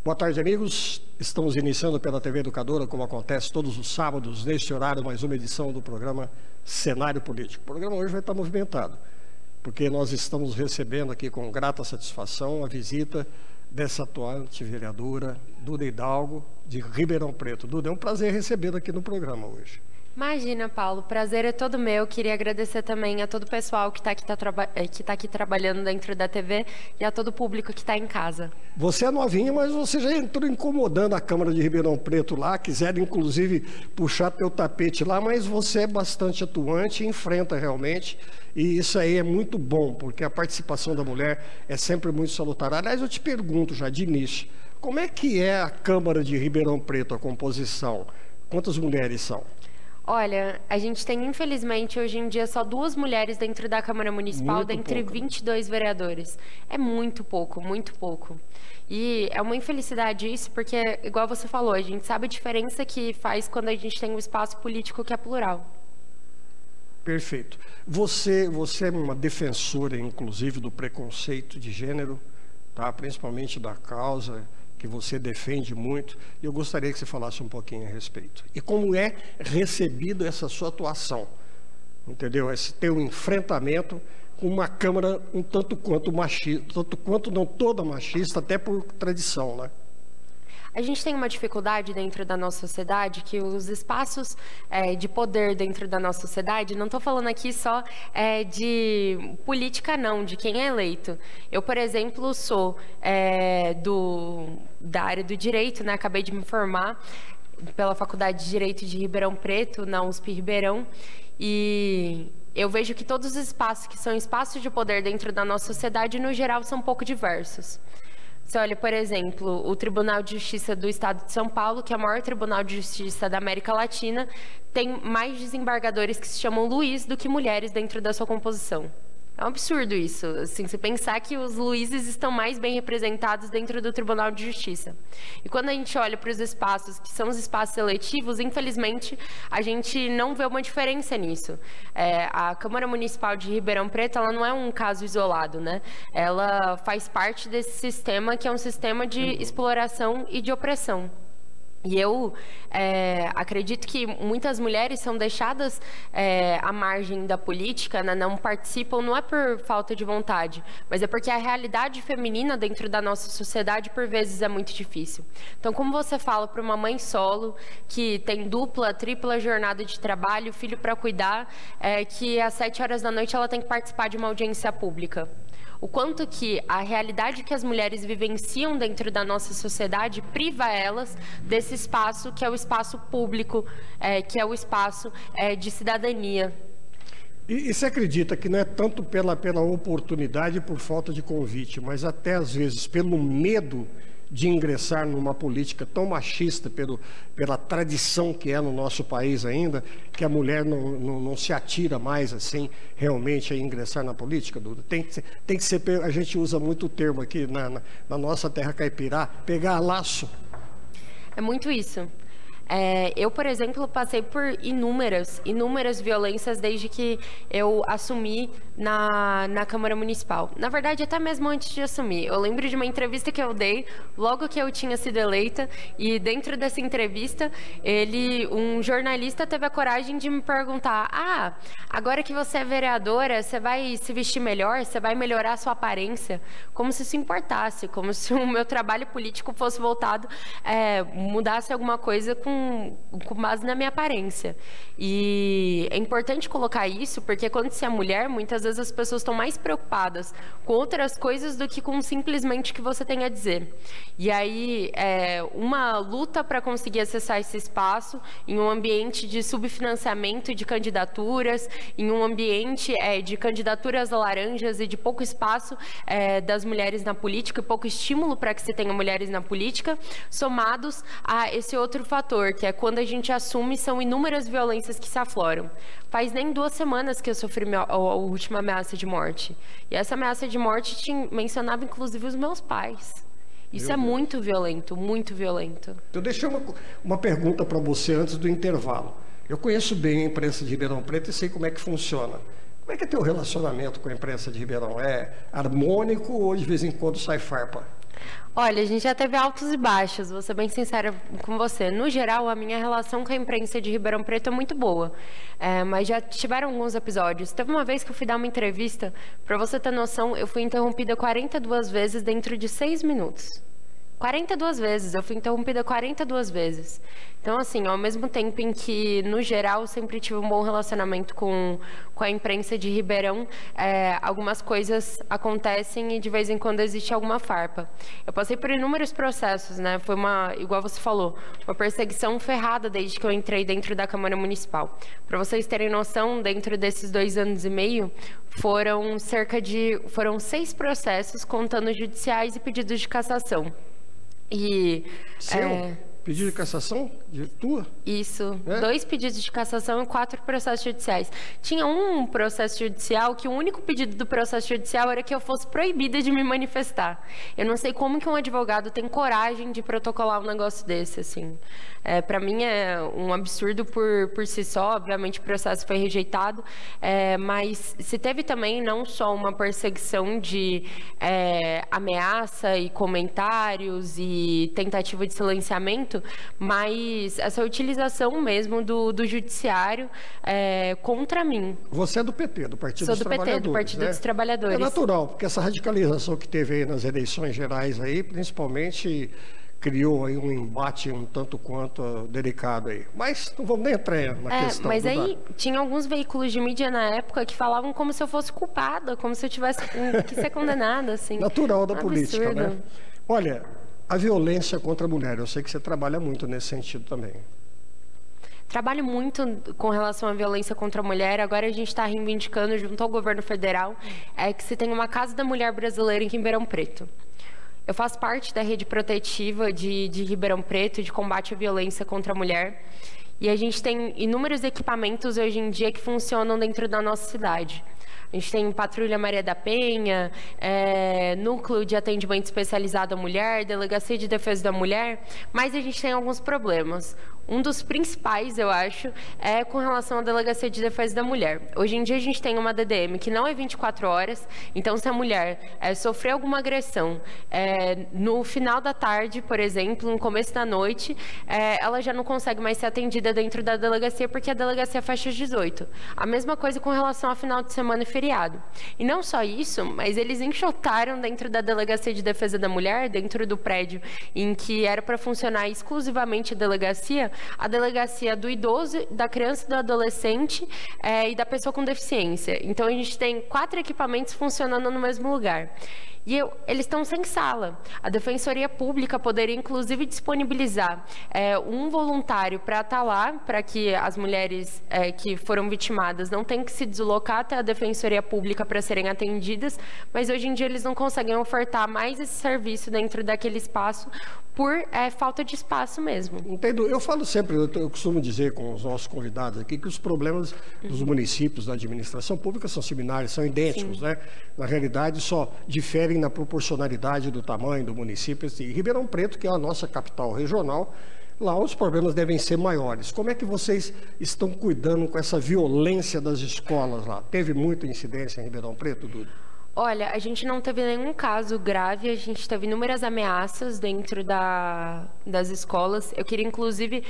Boa tarde, amigos. Estamos iniciando pela TV Educadora, como acontece todos os sábados, neste horário, mais uma edição do programa Cenário Político. O programa hoje vai estar movimentado, porque nós estamos recebendo aqui com grata satisfação a visita dessa atuante vereadora, Duda Hidalgo, de Ribeirão Preto. Duda, é um prazer recebê-la aqui no programa hoje. Imagina, Paulo, o prazer é todo meu. Queria agradecer também a todo o pessoal que está aqui trabalhando dentro da TV e a todo o público que está em casa. Você é novinha, mas você já entrou incomodando a Câmara de Ribeirão Preto lá, quiseram inclusive puxar teu tapete lá, mas você é bastante atuante, enfrenta realmente, e isso aí é muito bom, porque a participação da mulher é sempre muito salutar. Aliás, eu te pergunto já de início, como é que é a Câmara de Ribeirão Preto, a composição? Quantas mulheres são? Olha, a gente tem, infelizmente, hoje em dia só 2 mulheres dentro da Câmara Municipal, dentre 22 vereadores. É muito pouco, muito pouco. E é uma infelicidade isso, porque, igual você falou, a gente sabe a diferença que faz quando a gente tem um espaço político que é plural. Perfeito. Você é uma defensora, inclusive, do preconceito de gênero, tá? Principalmente da causa que você defende muito, e eu gostaria que você falasse um pouquinho a respeito. E como é recebido essa sua atuação, entendeu? Esse teu enfrentamento com uma Câmara um tanto quanto machista, tanto quanto não toda machista, até por tradição, né? A gente tem uma dificuldade dentro da nossa sociedade que os espaços de poder dentro da nossa sociedade, não estou falando aqui só de política não, de quem é eleito. Eu, por exemplo, sou da área do direito, né? Acabei de me formar pela Faculdade de Direito de Ribeirão Preto, na USP Ribeirão, e eu vejo que todos os espaços que são espaços de poder dentro da nossa sociedade, no geral, são um pouco diversos. Você olha, por exemplo, o Tribunal de Justiça do Estado de São Paulo, que é o maior tribunal de justiça da América Latina, tem mais desembargadores que se chamam Luiz do que mulheres dentro da sua composição. É um absurdo isso, assim, se pensar que os Luíses estão mais bem representados dentro do Tribunal de Justiça. E quando a gente olha para os espaços, que são os espaços seletivos, infelizmente, a gente não vê uma diferença nisso. A Câmara Municipal de Ribeirão Preto, ela não é um caso isolado, né? Ela faz parte desse sistema que é um sistema de exploração e de opressão. E eu acredito que muitas mulheres são deixadas à margem da política, né? Não participam, não é por falta de vontade, mas é porque a realidade feminina dentro da nossa sociedade, por vezes, é muito difícil. Então, como você fala para uma mãe solo, que tem dupla, tripla jornada de trabalho, filho para cuidar, que às 7 horas da noite ela tem que participar de uma audiência pública? O quanto que a realidade que as mulheres vivenciam dentro da nossa sociedade priva elas desse espaço que é o espaço público, que é o espaço de cidadania. E você acredita que não é tanto pela oportunidade e por falta de convite, mas até às vezes pelo medo de ingressar numa política tão machista, pela tradição que é no nosso país ainda, que a mulher não se atira mais assim realmente a ingressar na política, Duda? Tem que ser, a gente usa muito o termo aqui na nossa terra caipirá, pegar laço. É muito isso. Eu, por exemplo, passei por inúmeras violências desde que eu assumi na Câmara Municipal. Na verdade, até mesmo antes de assumir. Eu lembro de uma entrevista que eu dei logo que eu tinha sido eleita, e dentro dessa entrevista, um jornalista teve a coragem de me perguntar: agora que você é vereadora, você vai se vestir melhor, você vai melhorar a sua aparência? Como se isso importasse, como se o meu trabalho político fosse voltado, mudasse alguma coisa com base na minha aparência. E é importante colocar isso, porque quando você é mulher, muitas vezes as pessoas estão mais preocupadas com outras coisas do que com simplesmente o que você tem a dizer. E aí, uma luta para conseguir acessar esse espaço em um ambiente de subfinanciamento de candidaturas, em um ambiente de candidaturas laranjas e de pouco espaço das mulheres na política, e pouco estímulo para que se tenha mulheres na política, somados a esse outro fator, que é quando a gente assume, são inúmeras violências que se afloram. Faz nem 2 semanas que eu sofri a última ameaça de morte. E essa ameaça de morte mencionava, inclusive, os meus pais. Isso é muito violento, muito violento. Eu deixei uma pergunta para você antes do intervalo. Eu conheço bem a imprensa de Ribeirão Preto e sei como é que funciona. Como é que é teu relacionamento com a imprensa de Ribeirão? É harmônico ou de vez em quando sai farpa? Olha, a gente já teve altos e baixos, vou ser bem sincera com você. No geral, a minha relação com a imprensa de Ribeirão Preto é muito boa, mas já tiveram alguns episódios. Teve uma vez que eu fui dar uma entrevista, para você ter noção, eu fui interrompida 42 vezes dentro de 6 minutos. 42 vezes, eu fui interrompida 42 vezes. Então, assim, ao mesmo tempo em que, no geral, sempre tive um bom relacionamento com a imprensa de Ribeirão, algumas coisas acontecem e de vez em quando existe alguma farpa. Eu passei por inúmeros processos, né? Foi igual você falou, uma perseguição ferrada desde que eu entrei dentro da Câmara Municipal. Para vocês terem noção, dentro desses 2 anos e meio, foram 6 processos, contando judiciais e pedidos de cassação. Pedido de cassação de tua? Isso. 2 pedidos de cassação e 4 processos judiciais. Tinha um processo judicial que o único pedido do processo judicial era que eu fosse proibida de me manifestar. Eu não sei como que um advogado tem coragem de protocolar um negócio desse, assim. Para mim é um absurdo por si só. Obviamente o processo foi rejeitado, mas se teve também não só uma perseguição de ameaça e comentários e tentativa de silenciamento, mas essa utilização mesmo do judiciário contra mim. Você é do PT, do Partido dos Trabalhadores. Sou do PT, do Partido dos Trabalhadores. É natural, porque essa radicalização que teve aí nas eleições gerais aí, principalmente criou aí um embate um tanto quanto delicado aí. Mas não vamos nem entrar na questão. Mas aí tinha alguns veículos de mídia na época que falavam como se eu fosse culpada, como se eu tivesse que ser condenada, assim. Natural da política, absurdo. né? Olha, a violência contra a mulher, eu sei que você trabalha muito nesse sentido também. Trabalho muito com relação à violência contra a mulher. Agora a gente está reivindicando, junto ao governo federal, que se tenha uma Casa da Mulher Brasileira em Ribeirão Preto. Eu faço parte da rede protetiva de Ribeirão Preto, de combate à violência contra a mulher. E a gente tem inúmeros equipamentos hoje em dia que funcionam dentro da nossa cidade. A gente tem Patrulha Maria da Penha, Núcleo de Atendimento Especializado à Mulher, Delegacia de Defesa da Mulher, mas a gente tem alguns problemas. Um dos principais, eu acho, é com relação à Delegacia de Defesa da Mulher. Hoje em dia a gente tem uma DDM que não é 24 horas, então se a mulher sofrer alguma agressão no final da tarde, por exemplo, no começo da noite, ela já não consegue mais ser atendida dentro da delegacia porque a delegacia fecha às 18. A mesma coisa com relação ao final de semana e feriado. E não só isso, mas eles enxotaram dentro da Delegacia de Defesa da Mulher, dentro do prédio em que era para funcionar exclusivamente a delegacia do idoso, da criança e do adolescente e da pessoa com deficiência. Então, a gente tem 4 equipamentos funcionando no mesmo lugar. E eles estão sem sala. A Defensoria Pública poderia, inclusive, disponibilizar um voluntário para estar lá, para que as mulheres que foram vitimadas não tenham que se deslocar até a Defensoria Pública para serem atendidas, mas hoje em dia eles não conseguem ofertar mais esse serviço dentro daquele espaço por falta de espaço mesmo. Entendo. Eu falo sempre, eu costumo dizer com os nossos convidados aqui, que os problemas dos municípios da administração pública são similares, são idênticos, né? Na realidade, só diferem na proporcionalidade do tamanho do município. E Ribeirão Preto, que é a nossa capital regional, lá os problemas devem ser maiores. Como é que vocês estão cuidando com essa violência das escolas lá? Teve muita incidência em Ribeirão Preto, Dudu? Olha, a gente não teve nenhum caso grave, a gente teve inúmeras ameaças dentro das escolas. Eu queria, inclusive,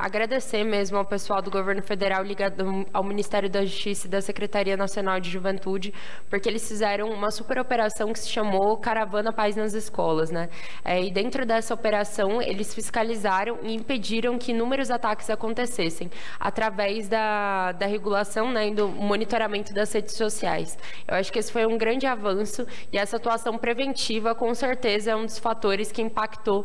agradecer mesmo ao pessoal do governo federal ligado ao Ministério da Justiça e da Secretaria Nacional de Juventude, porque eles fizeram uma super operação que se chamou Caravana Paz nas Escolas, né? E dentro dessa operação, eles fiscalizaram e impediram que inúmeros ataques acontecessem, através da regulação, né, e do monitoramento das redes sociais. Eu acho que esse foi um grande avanço e essa atuação preventiva, com certeza, é um dos fatores que impactou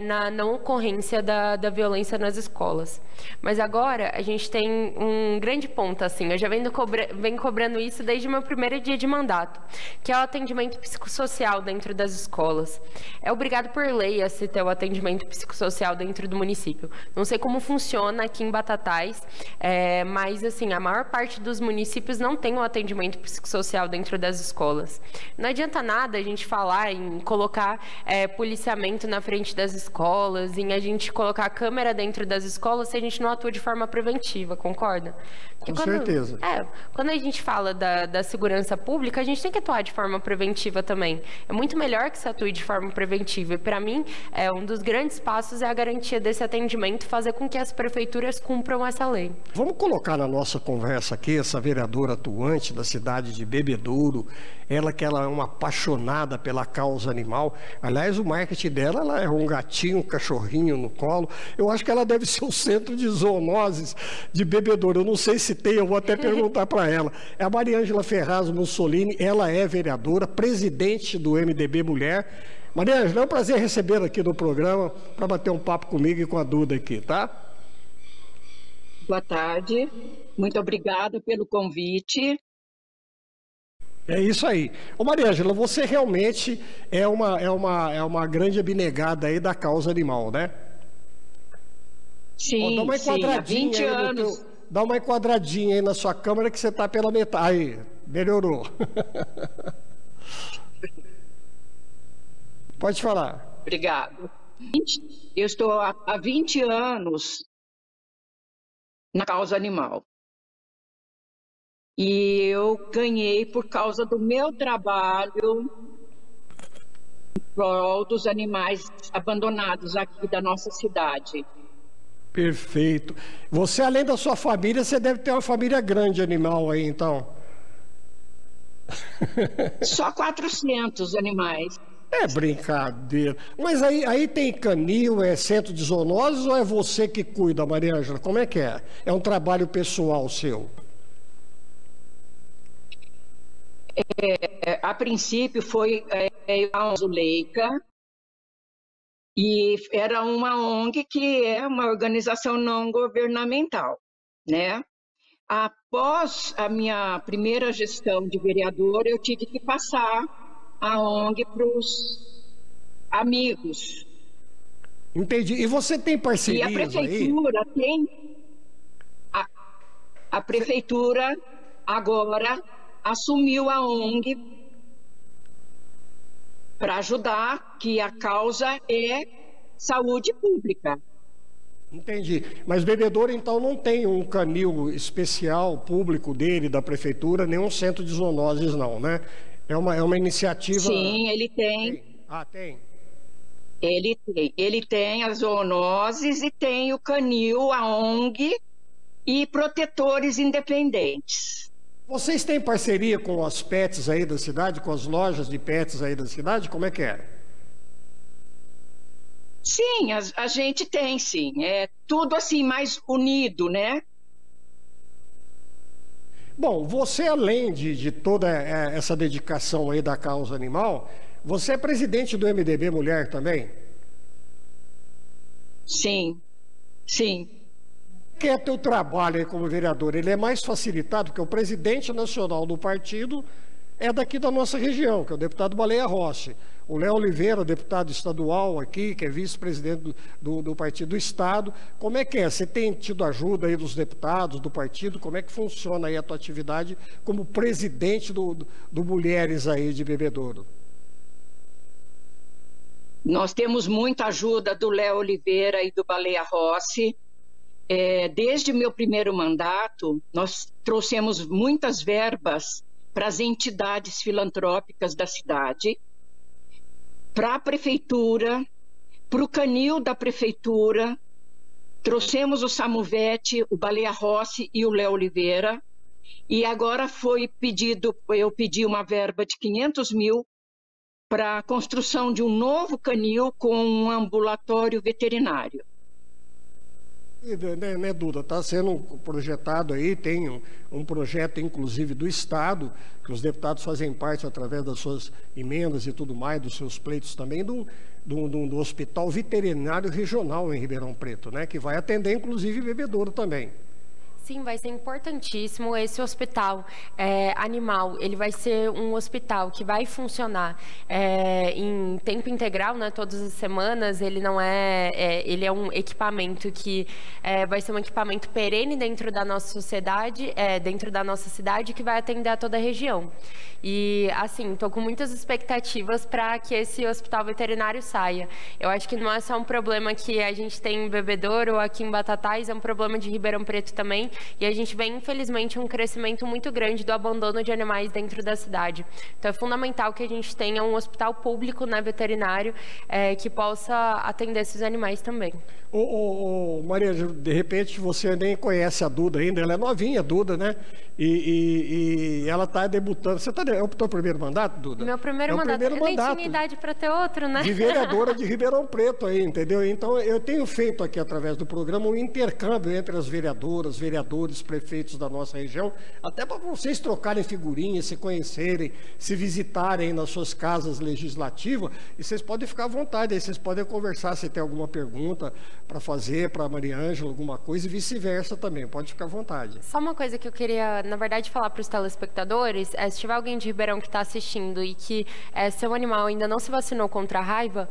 na não ocorrência da violência nas escolas. Mas agora a gente tem um grande ponto, assim, eu já venho cobrando isso desde o meu primeiro dia de mandato, que é o atendimento psicossocial dentro das escolas. É obrigado por lei a se ter o atendimento psicossocial dentro do município. Não sei como funciona aqui em Batatais, mas, assim, a maior parte dos municípios não tem o atendimento psicossocial dentro das escolas. Não adianta nada a gente falar em colocar policiamento na frente das escolas, em a gente colocar câmera dentro das escolas se a gente não atua de forma preventiva, concorda? Com certeza. Quando a gente fala da segurança pública, a gente tem que atuar de forma preventiva também. É muito melhor que se atue de forma preventiva. E, para mim, um dos grandes passos é a garantia desse atendimento, fazer com que as prefeituras cumpram essa lei. Vamos colocar na nossa conversa aqui essa vereadora atuante da cidade de Bebedouro, ela é uma apaixonada pela causa animal. Aliás, o marketing dela, ela é um gatinho, um cachorrinho no colo. Eu acho que ela deve ser o centro de zoonoses de Bebedouro. Eu não sei se tem, eu vou até perguntar para ela. É a Mariângela Ferraz Mussolini, ela é vereadora, presidente do MDB Mulher. Mariângela, é um prazer recebê-la aqui no programa para bater um papo comigo e com a Duda aqui, tá? Boa tarde, muito obrigada pelo convite. É isso aí. Ô Mariângela, você realmente é uma grande abnegada aí da causa animal, né? Sim, há 20 anos. Dá uma enquadradinha aí na sua câmera que você está pela metade. Aí, melhorou. Pode falar. Obrigado. Eu estou há 20 anos na causa animal. E eu ganhei por causa do meu trabalho em prol dos animais abandonados aqui da nossa cidade. Perfeito. Você, além da sua família, você deve ter uma família grande animal aí, então. Só 400 animais. É brincadeira. Mas aí tem canil, é centro de zoonoses ou é você que cuida, Mariângela? Como é que é? É um trabalho pessoal seu? A princípio foi a Zuleika, e era uma ONG que é uma organização não governamental, né? Após a minha primeira gestão de vereadora, eu tive que passar a ONG para os amigos. Entendi. E você tem parcerias aí? E a prefeitura tem... A prefeitura agora assumiu a ONG para ajudar, que a causa é saúde pública. Entendi. Mas Bebedouro, então, não tem um canil especial público dele, da prefeitura, nenhum centro de zoonoses, não, né? É uma iniciativa... Sim, ele tem. Tem? Ele tem as zoonoses e tem o canil, a ONG e protetores independentes. Vocês têm parceria com as pets aí da cidade, com as lojas de pets aí da cidade? Como é que é? Sim, a gente tem, sim. É tudo assim mais unido, né? Bom, você, além de toda essa dedicação aí da causa animal, você é presidente do MDB Mulher também? Sim, sim. Que é teu trabalho aí como vereador? Ele é mais facilitado, porque o presidente nacional do partido é daqui da nossa região, que é o deputado Baleia Rossi. O Léo Oliveira, deputado estadual aqui, que é vice-presidente do partido do Estado. Como é que é? Você tem tido ajuda aí dos deputados, do partido? Como é que funciona aí a tua atividade como presidente do Mulheres aí de Bebedouro? Nós temos muita ajuda do Léo Oliveira e do Baleia Rossi. Desde meu primeiro mandato, nós trouxemos muitas verbas para as entidades filantrópicas da cidade, para a prefeitura, para o canil da prefeitura. Trouxemos o Samuvete, o Baleia Rossi e o Léo Oliveira. E agora eu pedi uma verba de 500 mil para a construção de um novo canil com um ambulatório veterinário. Né, Duda, está sendo projetado aí, tem um projeto inclusive do Estado, que os deputados fazem parte através das suas emendas e tudo mais, dos seus pleitos também, do hospital veterinário regional em Ribeirão Preto, né, que vai atender inclusive Bebedouro também. Sim, vai ser importantíssimo. Esse hospital animal, ele vai ser um hospital que vai funcionar em tempo integral, né, todas as semanas. Ele não ele é um equipamento que vai ser um equipamento perene dentro da nossa sociedade, dentro da nossa cidade, que vai atender a toda a região. E, assim, estou com muitas expectativas para que esse hospital veterinário saia. Eu acho que não é só um problema que a gente tem em Bebedouro ou aqui em Batatais, é um problema de Ribeirão Preto também. E a gente vê, infelizmente, um crescimento muito grande do abandono de animais dentro da cidade. Então, é fundamental que a gente tenha um hospital público, né, veterinário, que possa atender esses animais também. Maria, de repente você nem conhece a Duda ainda, ela é novinha, a Duda, né? E ela está debutando. Você é o teu primeiro mandato, Duda? Meu primeiro mandato. Eu nem tinha idade para ter outro, né? De vereadora de Ribeirão Preto aí, entendeu? Então, eu tenho feito aqui, através do programa, um intercâmbio entre as vereadoras, vereadores, prefeitos da nossa região, até para vocês trocarem figurinhas, se conhecerem, se visitarem nas suas casas legislativas, e vocês podem ficar à vontade, aí vocês podem conversar se tem alguma pergunta para fazer para a Maria Ângela, alguma coisa, e vice-versa também, pode ficar à vontade. Só uma coisa que eu queria, na verdade, falar para os telespectadores, se tiver alguém de Ribeirão que está assistindo e que seu animal ainda não se vacinou contra a raiva,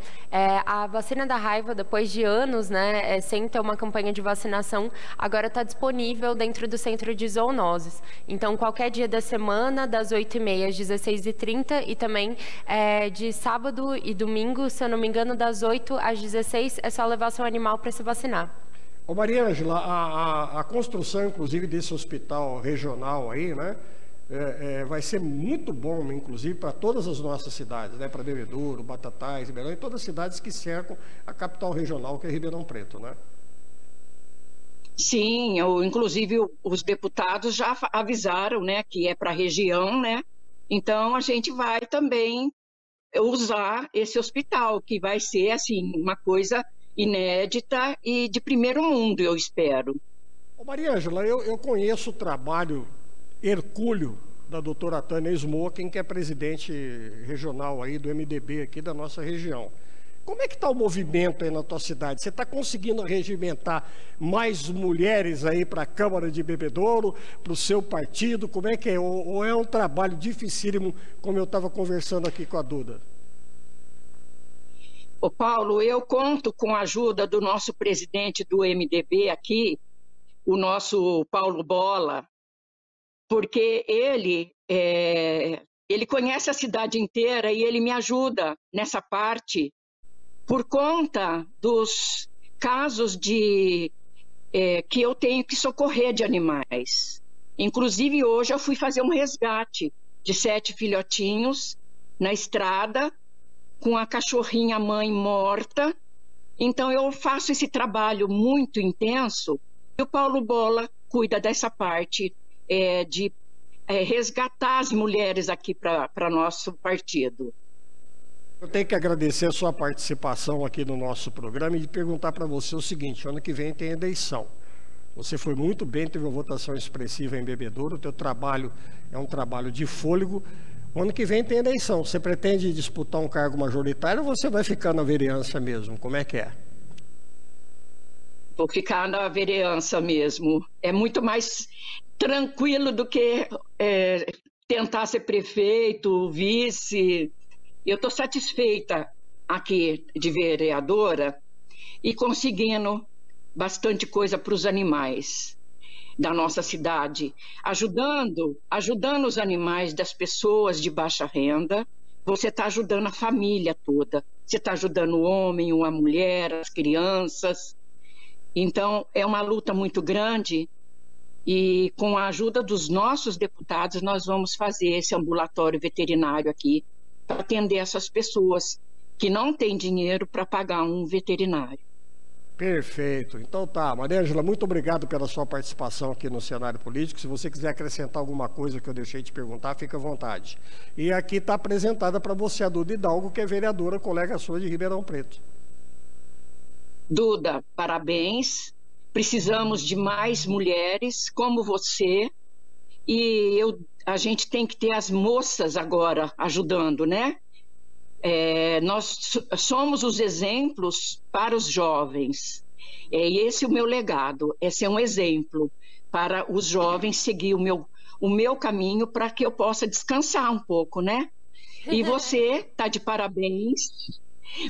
a vacina da raiva, depois de anos, né, sem ter uma campanha de vacinação, agora está disponível dentro do centro de zoonoses. Então, qualquer dia da semana, das 8h30 às 16h30, e também de sábado e domingo, se eu não me engano, das 8 às 16, é só levar seu animal para se vacinar. Ô Maria Ângela, a construção, inclusive, desse hospital regional aí, né, vai ser muito bom, inclusive, para todas as nossas cidades, né, para Bebedouro, Batatais, Ribeirão, e todas as cidades que cercam a capital regional, que é Ribeirão Preto, né? Sim, inclusive os deputados já avisaram, né, que é para a região, né? Então a gente vai também usar esse hospital, que vai ser assim uma coisa inédita e de primeiro mundo, eu espero. Ô Maria Ângela, eu conheço o trabalho hercúleo da doutora Tânia Smoken, que é presidente regional aí do MDB aqui da nossa região. Como é que está o movimento aí na tua cidade? Você está conseguindo regimentar mais mulheres aí para a Câmara de Bebedouro, para o seu partido? Como é que é? Ou é um trabalho dificílimo, como eu estava conversando aqui com a Duda? Ô Paulo, eu conto com a ajuda do nosso presidente do MDB aqui, o nosso Paulo Bola, porque ele conhece a cidade inteira e ele me ajuda nessa parte, por conta dos casos que eu tenho que socorrer de animais. Inclusive, hoje eu fui fazer um resgate de 7 filhotinhos na estrada, com a cachorrinha mãe morta. Então, eu faço esse trabalho muito intenso, e o Paulo Bola cuida dessa parte de resgatar as mulheres aqui para nosso partido. Eu tenho que agradecer a sua participação aqui no nosso programa e perguntar para você o seguinte: ano que vem tem eleição. Você foi muito bem, teve uma votação expressiva em Bebedouro, o teu trabalho é um trabalho de fôlego. Ano que vem tem eleição. Você pretende disputar um cargo majoritário ou você vai ficar na vereança mesmo? Como é que é? Vou ficar na vereança mesmo. É muito mais tranquilo do que tentar ser prefeito, vice. Eu estou satisfeita aqui de vereadora e conseguindo bastante coisa para os animais da nossa cidade, ajudando os animais das pessoas de baixa renda. Você está ajudando a família toda, você está ajudando o homem, a mulher, as crianças. Então, é uma luta muito grande e com a ajuda dos nossos deputados nós vamos fazer esse ambulatório veterinário aqui para atender essas pessoas que não têm dinheiro para pagar um veterinário. Perfeito. Então tá, Maria Ângela, muito obrigado pela sua participação aqui no cenário político. Se você quiser acrescentar alguma coisa que eu deixei de perguntar, fica à vontade. E aqui está apresentada para você a Duda Hidalgo, que é vereadora, colega sua de Ribeirão Preto. Duda, parabéns. Precisamos de mais mulheres como você. E a gente tem que ter as moças agora ajudando, né? Nós somos os exemplos para os jovens. E esse é o meu legado, é ser um exemplo para os jovens seguir o meu caminho para que eu possa descansar um pouco, né? E você está de parabéns.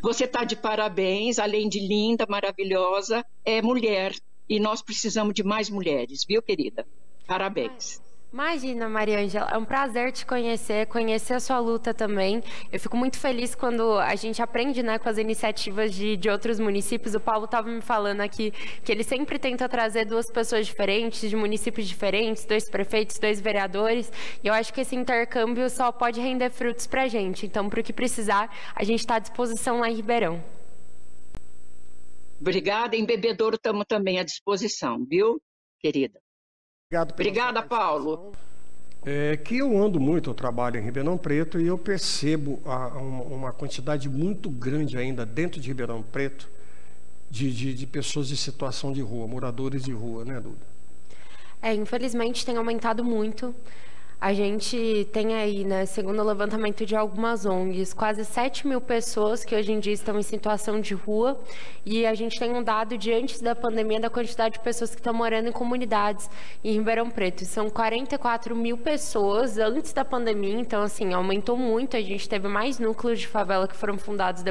Você está de parabéns, além de linda, maravilhosa, é mulher. E nós precisamos de mais mulheres, viu, querida? Parabéns. Imagina, Mariângela, é um prazer te conhecer a sua luta também. Eu fico muito feliz quando a gente aprende, né, com as iniciativas de outros municípios. O Paulo estava me falando aqui que ele sempre tenta trazer duas pessoas diferentes, de municípios diferentes, 2 prefeitos, 2 vereadores. E eu acho que esse intercâmbio só pode render frutos para a gente. Então, para o que precisar, a gente está à disposição lá em Ribeirão. Obrigada. Em Bebedouro estamos também à disposição, viu, querida? Obrigada, Paulo. Que eu ando muito, eu trabalho em Ribeirão Preto e eu percebo uma quantidade muito grande ainda dentro de Ribeirão Preto de pessoas em situação de rua, moradores de rua, né, Duda? Infelizmente tem aumentado muito. A gente tem aí, né, segundo o levantamento de algumas ONGs, quase 7.000 pessoas que hoje em dia estão em situação de rua, e a gente tem um dado de antes da pandemia da quantidade de pessoas que estão morando em comunidades em Ribeirão Preto. E são 44.000 pessoas antes da pandemia, então assim, aumentou muito. A gente teve mais núcleos de favela que foram fundados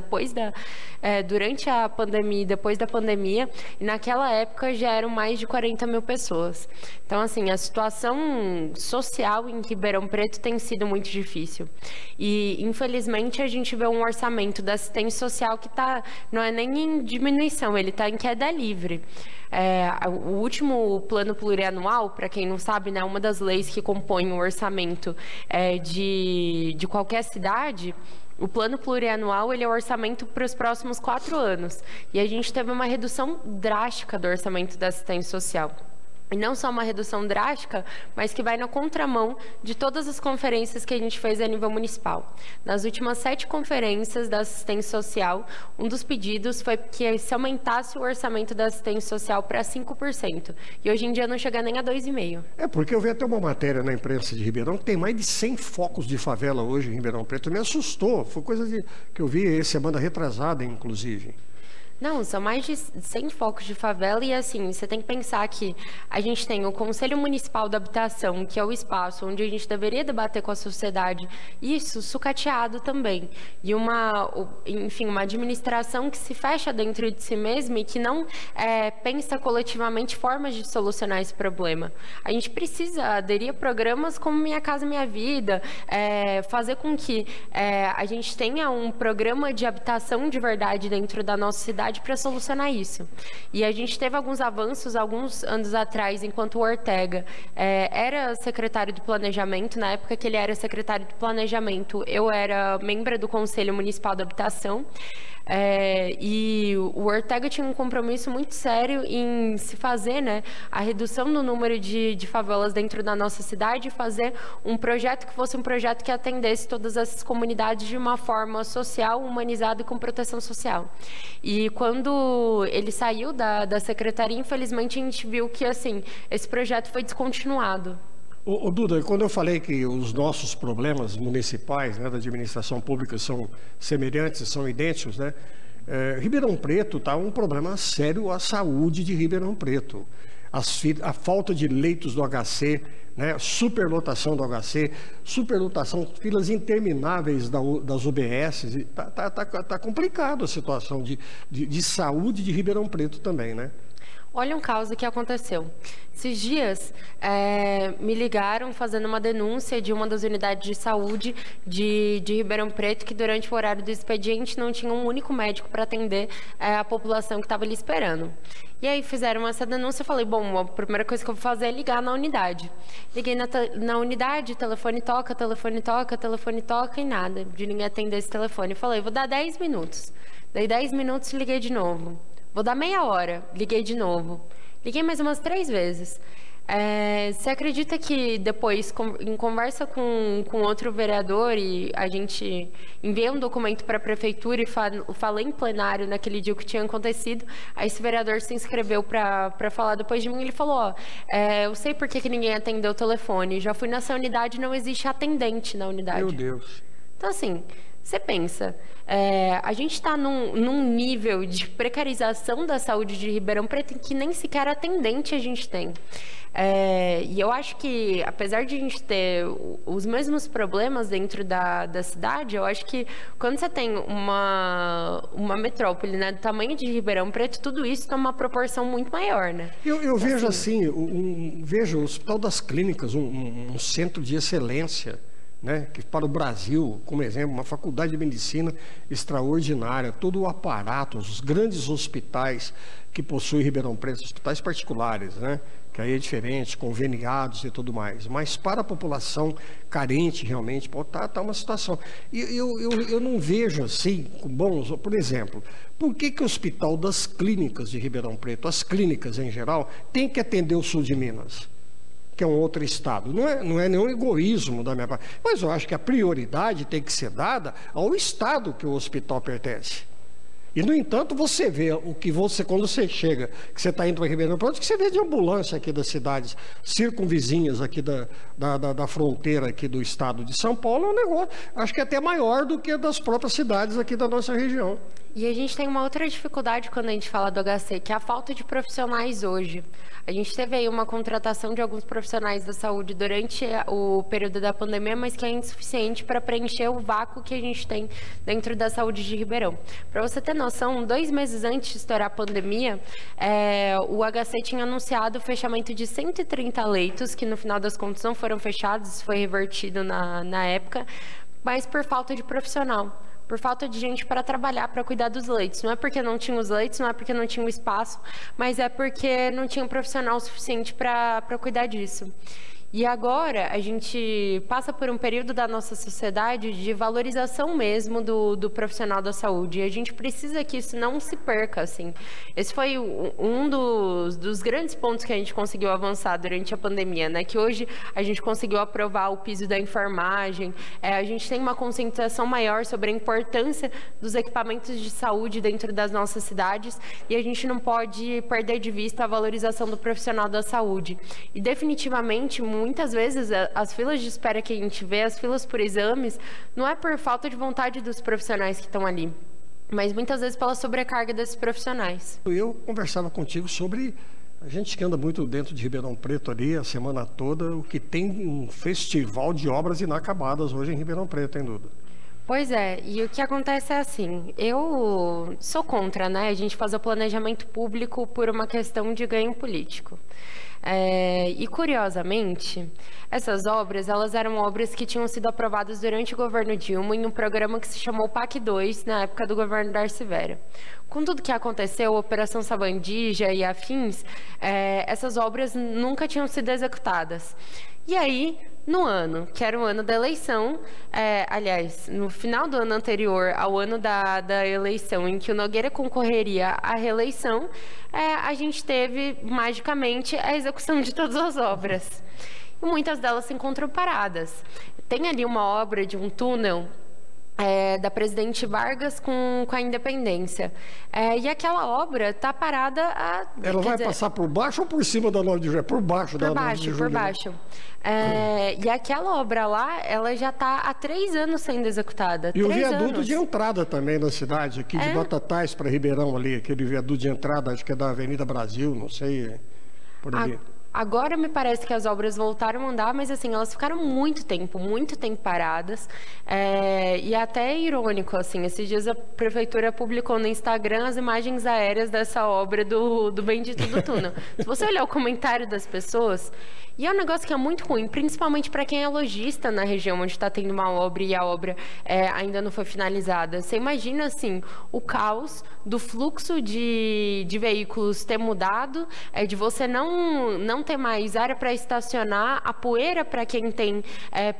durante a pandemia e depois da pandemia, e naquela época já eram mais de 40.000 pessoas. Então assim, a situação social em Ribeirão Preto tem sido muito difícil. E, infelizmente, a gente vê um orçamento da assistência social que não é nem em diminuição, ele está em queda livre. O último plano plurianual, para quem não sabe, né, uma das leis que compõem o orçamento de qualquer cidade. O plano plurianual, ele é o orçamento para os próximos 4 anos. E a gente teve uma redução drástica do orçamento da assistência social. E não só uma redução drástica, mas que vai na contramão de todas as conferências que a gente fez a nível municipal. Nas últimas 7 conferências da assistência social, um dos pedidos foi que se aumentasse o orçamento da assistência social para 5%. E hoje em dia não chega nem a 2,5%. Porque eu vi até uma matéria na imprensa de Ribeirão que tem mais de 100 focos de favela hoje em Ribeirão Preto. Me assustou, foi coisa que eu vi semana retrasada, inclusive. Não, são mais de 100 focos de favela e, assim, você tem que pensar que a gente tem o Conselho Municipal da Habitação, que é o espaço onde a gente deveria debater com a sociedade, isso sucateado também. E uma administração que se fecha dentro de si mesma e que não pensa coletivamente formas de solucionar esse problema. A gente precisa aderir a programas como Minha Casa Minha Vida, fazer com que a gente tenha um programa de habitação de verdade dentro da nossa cidade para solucionar isso. E a gente teve alguns avanços alguns anos atrás, enquanto o Ortega era secretário de planejamento. Na época que ele era secretário de planejamento, eu era membro do Conselho Municipal da Habitação. E o Ortega tinha um compromisso muito sério em se fazer, né, a redução do número de favelas dentro da nossa cidade e fazer um projeto que fosse um projeto que atendesse todas essas comunidades de uma forma social, humanizada e com proteção social. E quando ele saiu da secretaria, infelizmente a gente viu que assim, esse projeto foi descontinuado. Duda, quando eu falei que os nossos problemas municipais, né, da administração pública são semelhantes, são idênticos, né? Ribeirão Preto está um problema sério à saúde de Ribeirão Preto. A falta de leitos do HC, né, superlotação do HC, superlotação, filas intermináveis das UBS, está complicado a situação de saúde de Ribeirão Preto também, né? Olha um caos que aconteceu. Esses dias me ligaram fazendo uma denúncia de uma das unidades de saúde de Ribeirão Preto, que durante o horário do expediente não tinha um único médico para atender a população que estava ali esperando. E aí fizeram essa denúncia, eu falei, bom, a primeira coisa que eu vou fazer é ligar na unidade. Liguei na unidade, telefone toca e nada, de ninguém atender esse telefone. Falei, vou dar 10 minutos. Dei 10 minutos e liguei de novo. Vou dar meia hora, liguei de novo. Liguei mais umas 3 vezes. Você acredita que depois, em conversa com outro vereador, e a gente enviou um documento para a prefeitura e falei em plenário naquele dia o que tinha acontecido, aí esse vereador se inscreveu para falar depois de mim, ele falou, eu sei por que ninguém atendeu o telefone, já fui nessa unidade, não existe atendente na unidade. Meu Deus. Então, assim, Você pensa, a gente está num nível de precarização da saúde de Ribeirão Preto que nem sequer atendente a gente tem. E eu acho que, apesar de a gente ter os mesmos problemas dentro da cidade, eu acho que quando você tem uma metrópole, né, do tamanho de Ribeirão Preto, tudo isso toma uma proporção muito maior, né? Eu vejo assim, vejo o Hospital das Clínicas, um centro de excelência, né, que para o Brasil, como exemplo, uma faculdade de medicina extraordinária, todo o aparato, os grandes hospitais que possui Ribeirão Preto, hospitais particulares, né, que aí é diferente, conveniados e tudo mais, mas para a população carente realmente, pode estar uma situação. E eu não vejo assim, bons, por exemplo, por que o Hospital das Clínicas de Ribeirão Preto, as clínicas em geral, tem que atender o sul de Minas? Que é um outro estado. Não é nenhum egoísmo da minha parte, mas eu acho que a prioridade tem que ser dada ao estado que o hospital pertence. E, no entanto, você vê o que você, quando você chega, que você está indo para Ribeirão Preto, que você vê de ambulância aqui das cidades circunvizinhas aqui da fronteira aqui do estado de São Paulo, é um negócio, acho que é até maior do que das próprias cidades aqui da nossa região. E a gente tem uma outra dificuldade quando a gente fala do HC, que é a falta de profissionais hoje. A gente teve aí uma contratação de alguns profissionais da saúde durante o período da pandemia, mas que é insuficiente para preencher o vácuo que a gente tem dentro da saúde de Ribeirão. Para você ter noção, 2 meses antes de estourar a pandemia, o HC tinha anunciado o fechamento de 130 leitos, que no final das contas não foram fechados, isso foi revertido na época, mas por falta de profissional. Por falta de gente para trabalhar, para cuidar dos leitos. Não é porque não tinha os leitos, não é porque não tinha o espaço, mas é porque não tinha um profissional suficiente para cuidar disso. E agora a gente passa por um período da nossa sociedade de valorização mesmo do profissional da saúde. E a gente precisa que isso não se perca, assim. Esse foi um dos grandes pontos que a gente conseguiu avançar durante a pandemia, né? Que hoje a gente conseguiu aprovar o piso da enfermagem, a gente tem uma conscientização maior sobre a importância dos equipamentos de saúde dentro das nossas cidades e a gente não pode perder de vista a valorização do profissional da saúde. E definitivamente, muitas vezes, as filas de espera que a gente vê, as filas por exames, não é por falta de vontade dos profissionais que estão ali, mas muitas vezes pela sobrecarga desses profissionais. Eu conversava contigo sobre a gente que anda muito dentro de Ribeirão Preto ali a semana toda, o que tem um festival de obras inacabadas hoje em Ribeirão Preto, hein, Duda? Pois é, e o que acontece é assim, eu sou contra, né, a gente fazer o planejamento público por uma questão de ganho político. E curiosamente, essas obras, elas eram obras que tinham sido aprovadas durante o governo Dilma em um programa que se chamou PAC 2, na época do governo Darcy Vera. Com tudo que aconteceu, Operação Sabandija e afins, essas obras nunca tinham sido executadas. E aí, no ano, que era o ano da eleição, aliás, no final do ano anterior ao ano da eleição, em que o Nogueira concorreria à reeleição, a gente teve, magicamente, a execução de todas as obras. E muitas delas se encontram paradas. Tem ali uma obra de um túnel da Presidente Vargas com a Independência. E aquela obra está parada há... Ela vai passar por baixo ou por cima da 9 de julho? Por baixo da 9 de julho. Por baixo. E aquela obra lá, ela já está há 3 anos sendo executada. E o viaduto de entrada também na cidade, aqui de Batatais para Ribeirão ali, aquele viaduto de entrada, acho que é da Avenida Brasil, não sei, por ali. Agora me parece que as obras voltaram a andar, mas assim, elas ficaram muito tempo paradas. E até é irônico, assim, esses dias a prefeitura publicou no Instagram as imagens aéreas dessa obra do bendito do túnel. Se você olhar o comentário das pessoas, e é um negócio que é muito ruim, principalmente para quem é lojista na região onde está tendo uma obra e a obra ainda não foi finalizada. Você imagina, assim, o caos do fluxo de veículos ter mudado, de você não ter mais área para estacionar, a poeira para quem tem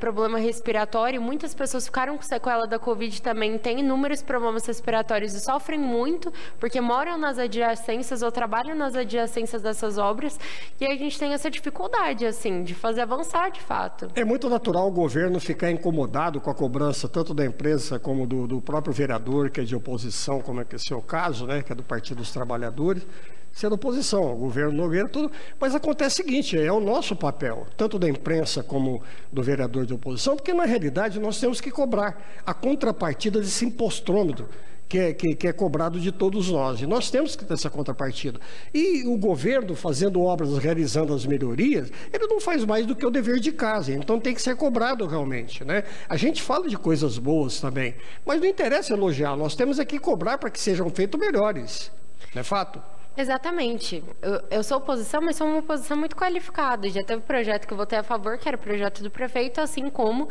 problema respiratório. Muitas pessoas ficaram com sequela da Covid também, têm inúmeros problemas respiratórios e sofrem muito porque moram nas adjacências ou trabalham nas adjacências dessas obras, e a gente tem essa dificuldade, assim, de fazer avançar de fato. É muito natural o governo ficar incomodado com a cobrança tanto da empresa como do próprio vereador, que é de oposição, como é que é o seu caso, né, que é do Partido dos Trabalhadores, ser da oposição, o governo Nogueira, tudo, mas acontece seguinte, é o nosso papel, tanto da imprensa como do vereador de oposição, porque na realidade nós temos que cobrar a contrapartida desse impostômetro que é cobrado de todos nós. E nós temos que ter essa contrapartida. E o governo, fazendo obras, realizando as melhorias, ele não faz mais do que o dever de casa. Então tem que ser cobrado realmente, né? A gente fala de coisas boas também, mas não interessa elogiar. Nós temos aqui que cobrar para que sejam feitos melhores. Não é fato? Exatamente. Eu sou oposição, mas sou uma oposição muito qualificada. Já teve projeto que eu votei a favor, que era projeto do prefeito, assim como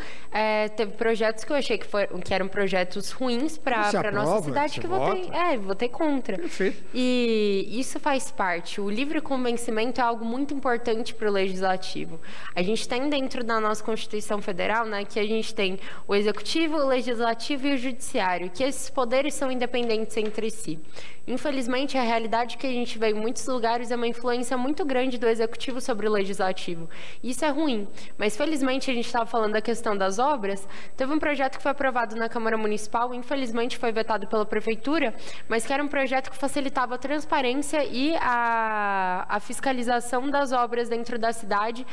teve projetos que eu achei que eram projetos ruins para a nossa cidade, que votei contra. Perfeito. E isso faz parte. O livre convencimento é algo muito importante para o legislativo. A gente tem dentro da nossa Constituição Federal, né, que a gente tem o executivo, o legislativo e o judiciário, que esses poderes são independentes entre si. Infelizmente, a realidade que a gente vê em muitos lugares é uma influência muito grande do executivo sobre o legislativo. Isso é ruim, mas felizmente a gente estava falando da questão das obras. Teve um projeto que foi aprovado na Câmara Municipal, infelizmente foi vetado pela Prefeitura, mas que era um projeto que facilitava a transparência e a fiscalização das obras dentro da cidade,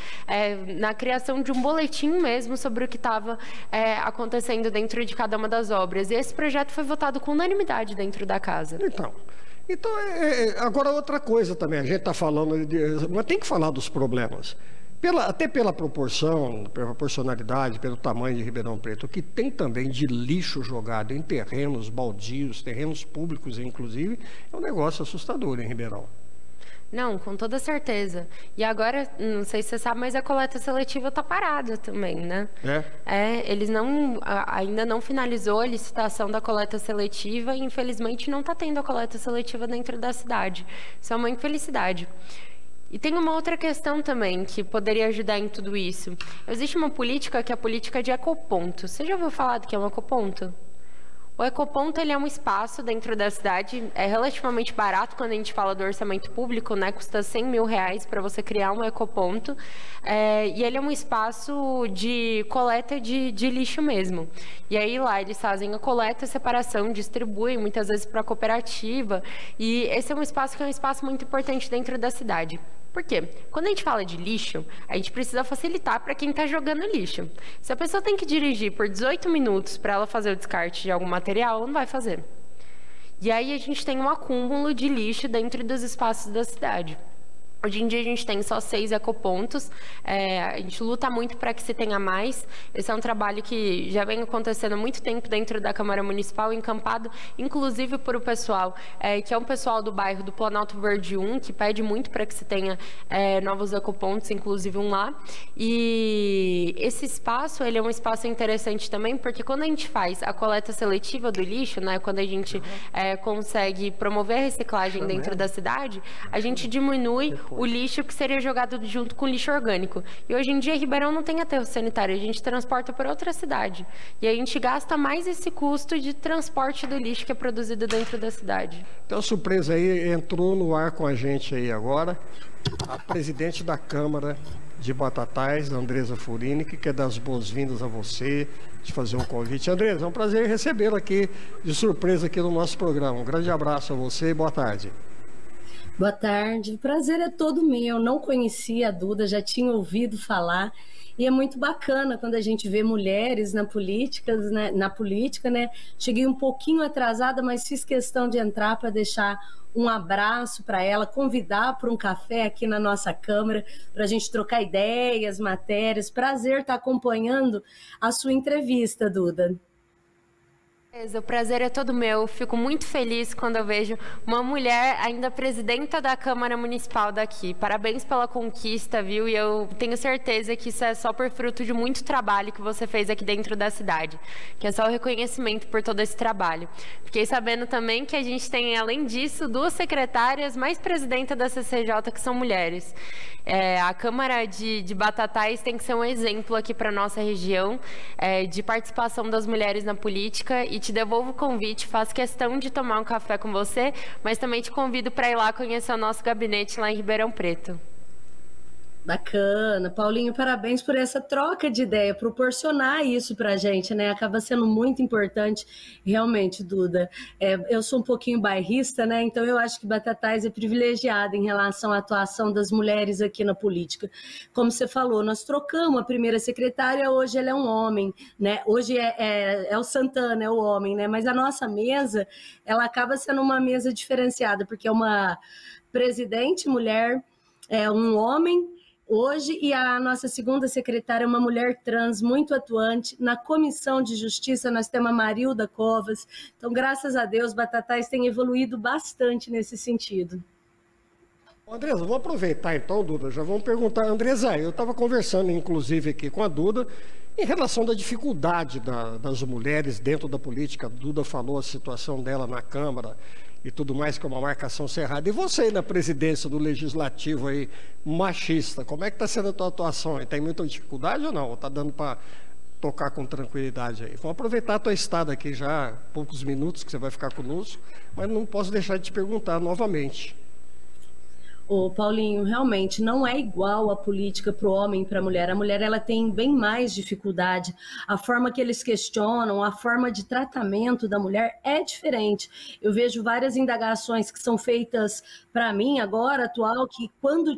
na criação de um boletim mesmo sobre o que estava acontecendo dentro de cada uma das obras. E esse projeto foi votado com unanimidade dentro da casa. Então, agora outra coisa também, a gente está falando, mas tem que falar dos problemas. Até pela proporção, pela proporcionalidade, pelo tamanho de Ribeirão Preto, o que tem também de lixo jogado em terrenos baldios, terrenos públicos inclusive, é um negócio assustador em Ribeirão. Não, com toda certeza. E agora, não sei se você sabe, mas a coleta seletiva está parada também, né? Eles ainda não finalizou a licitação da coleta seletiva e, infelizmente, não está tendo a coleta seletiva dentro da cidade. Isso é uma infelicidade. E tem uma outra questão também que poderia ajudar em tudo isso. Existe uma política que é a política de ecoponto. Você já ouviu falar do que é um ecoponto? O ecoponto, ele é um espaço dentro da cidade, é relativamente barato quando a gente fala do orçamento público, né? Custa R$100 mil para você criar um ecoponto. E ele é um espaço de coleta de lixo mesmo. E aí lá eles fazem a coleta, a separação, distribuem muitas vezes para a cooperativa. E esse é um espaço que é um espaço muito importante dentro da cidade. Por quê? Quando a gente fala de lixo, a gente precisa facilitar para quem está jogando lixo. Se a pessoa tem que dirigir por 18 minutos para ela fazer o descarte de algum material, ela não vai fazer. E aí a gente tem um acúmulo de lixo dentro dos espaços da cidade. Hoje em dia a gente tem só 6 ecopontos, a gente luta muito para que se tenha mais. Esse é um trabalho que já vem acontecendo há muito tempo dentro da Câmara Municipal, encampado inclusive por o pessoal, que é um pessoal do bairro do Planalto Verde 1, que pede muito para que se tenha novos ecopontos, inclusive um lá. E esse espaço, ele é um espaço interessante também, porque quando a gente faz a coleta seletiva do lixo, né, quando a gente consegue promover a reciclagem dentro da cidade, a gente diminui o lixo que seria jogado junto com o lixo orgânico. E hoje em dia, Ribeirão não tem aterro sanitário, a gente transporta para outra cidade. E a gente gasta mais esse custo de transporte do lixo que é produzido dentro da cidade. Então, surpresa aí, entrou no ar com a gente aí agora, a presidente da Câmara de Batatais, Andresa Furini, que quer dar as boas-vindas a você, de fazer um convite. Andresa, é um prazer recebê-la aqui, de surpresa aqui no nosso programa. Um grande abraço a você e boa tarde. Boa tarde, o prazer é todo meu. Eu não conhecia a Duda, já tinha ouvido falar, e é muito bacana quando a gente vê mulheres na política, né? Cheguei um pouquinho atrasada, mas fiz questão de entrar para deixar um abraço para ela, convidar para um café aqui na nossa Câmara, para a gente trocar ideias, matérias. Prazer estar acompanhando a sua entrevista, Duda. O prazer é todo meu. Fico muito feliz quando eu vejo uma mulher ainda presidenta da Câmara Municipal daqui. Parabéns pela conquista, viu? E eu tenho certeza que isso é só por fruto de muito trabalho que você fez aqui dentro da cidade, que é só o reconhecimento por todo esse trabalho. Fiquei sabendo também que a gente tem, além disso, 2 secretárias mais presidenta da CCJ que são mulheres. A Câmara de Batatais tem que ser um exemplo aqui para a nossa região de participação das mulheres na política. E te devolvo o convite, faço questão de tomar um café com você, mas também te convido para ir lá conhecer o nosso gabinete lá em Ribeirão Preto. Bacana. Paulinho, parabéns por essa troca de ideia, proporcionar isso para a gente, né? Acaba sendo muito importante, realmente, Duda. Eu sou um pouquinho bairrista, né? Então eu acho que Batatais é privilegiada em relação à atuação das mulheres aqui na política. Como você falou, nós trocamos a primeira secretária, hoje ela é um homem, né? Hoje é o Santana, é o homem, né? Mas a nossa mesa, ela acaba sendo uma mesa diferenciada, porque é uma presidente mulher, é um homem hoje, e a nossa segunda secretária é uma mulher trans muito atuante. Na Comissão de Justiça nós temos a Marilda Covas. Então, graças a Deus, Batatais tem evoluído bastante nesse sentido. Andresa, vou aproveitar então, Duda, já vamos perguntar. Andresa, eu estava conversando inclusive aqui com a Duda em relação da dificuldade das mulheres dentro da política. A Duda falou a situação dela na Câmara e tudo mais, que é uma marcação cerrada. E você aí na presidência do Legislativo aí, machista, como é que está sendo a tua atuação aí? Tem muita dificuldade ou não? Ou está dando para tocar com tranquilidade aí? Vou aproveitar a tua estada aqui já, poucos minutos que você vai ficar conosco, mas não posso deixar de te perguntar novamente. Ô, Paulinho, realmente não é igual a política para o homem e para a mulher. A mulher ela tem bem mais dificuldade. A forma que eles questionam, a forma de tratamento da mulher é diferente. Eu vejo várias indagações que são feitas para mim agora, atual, que quando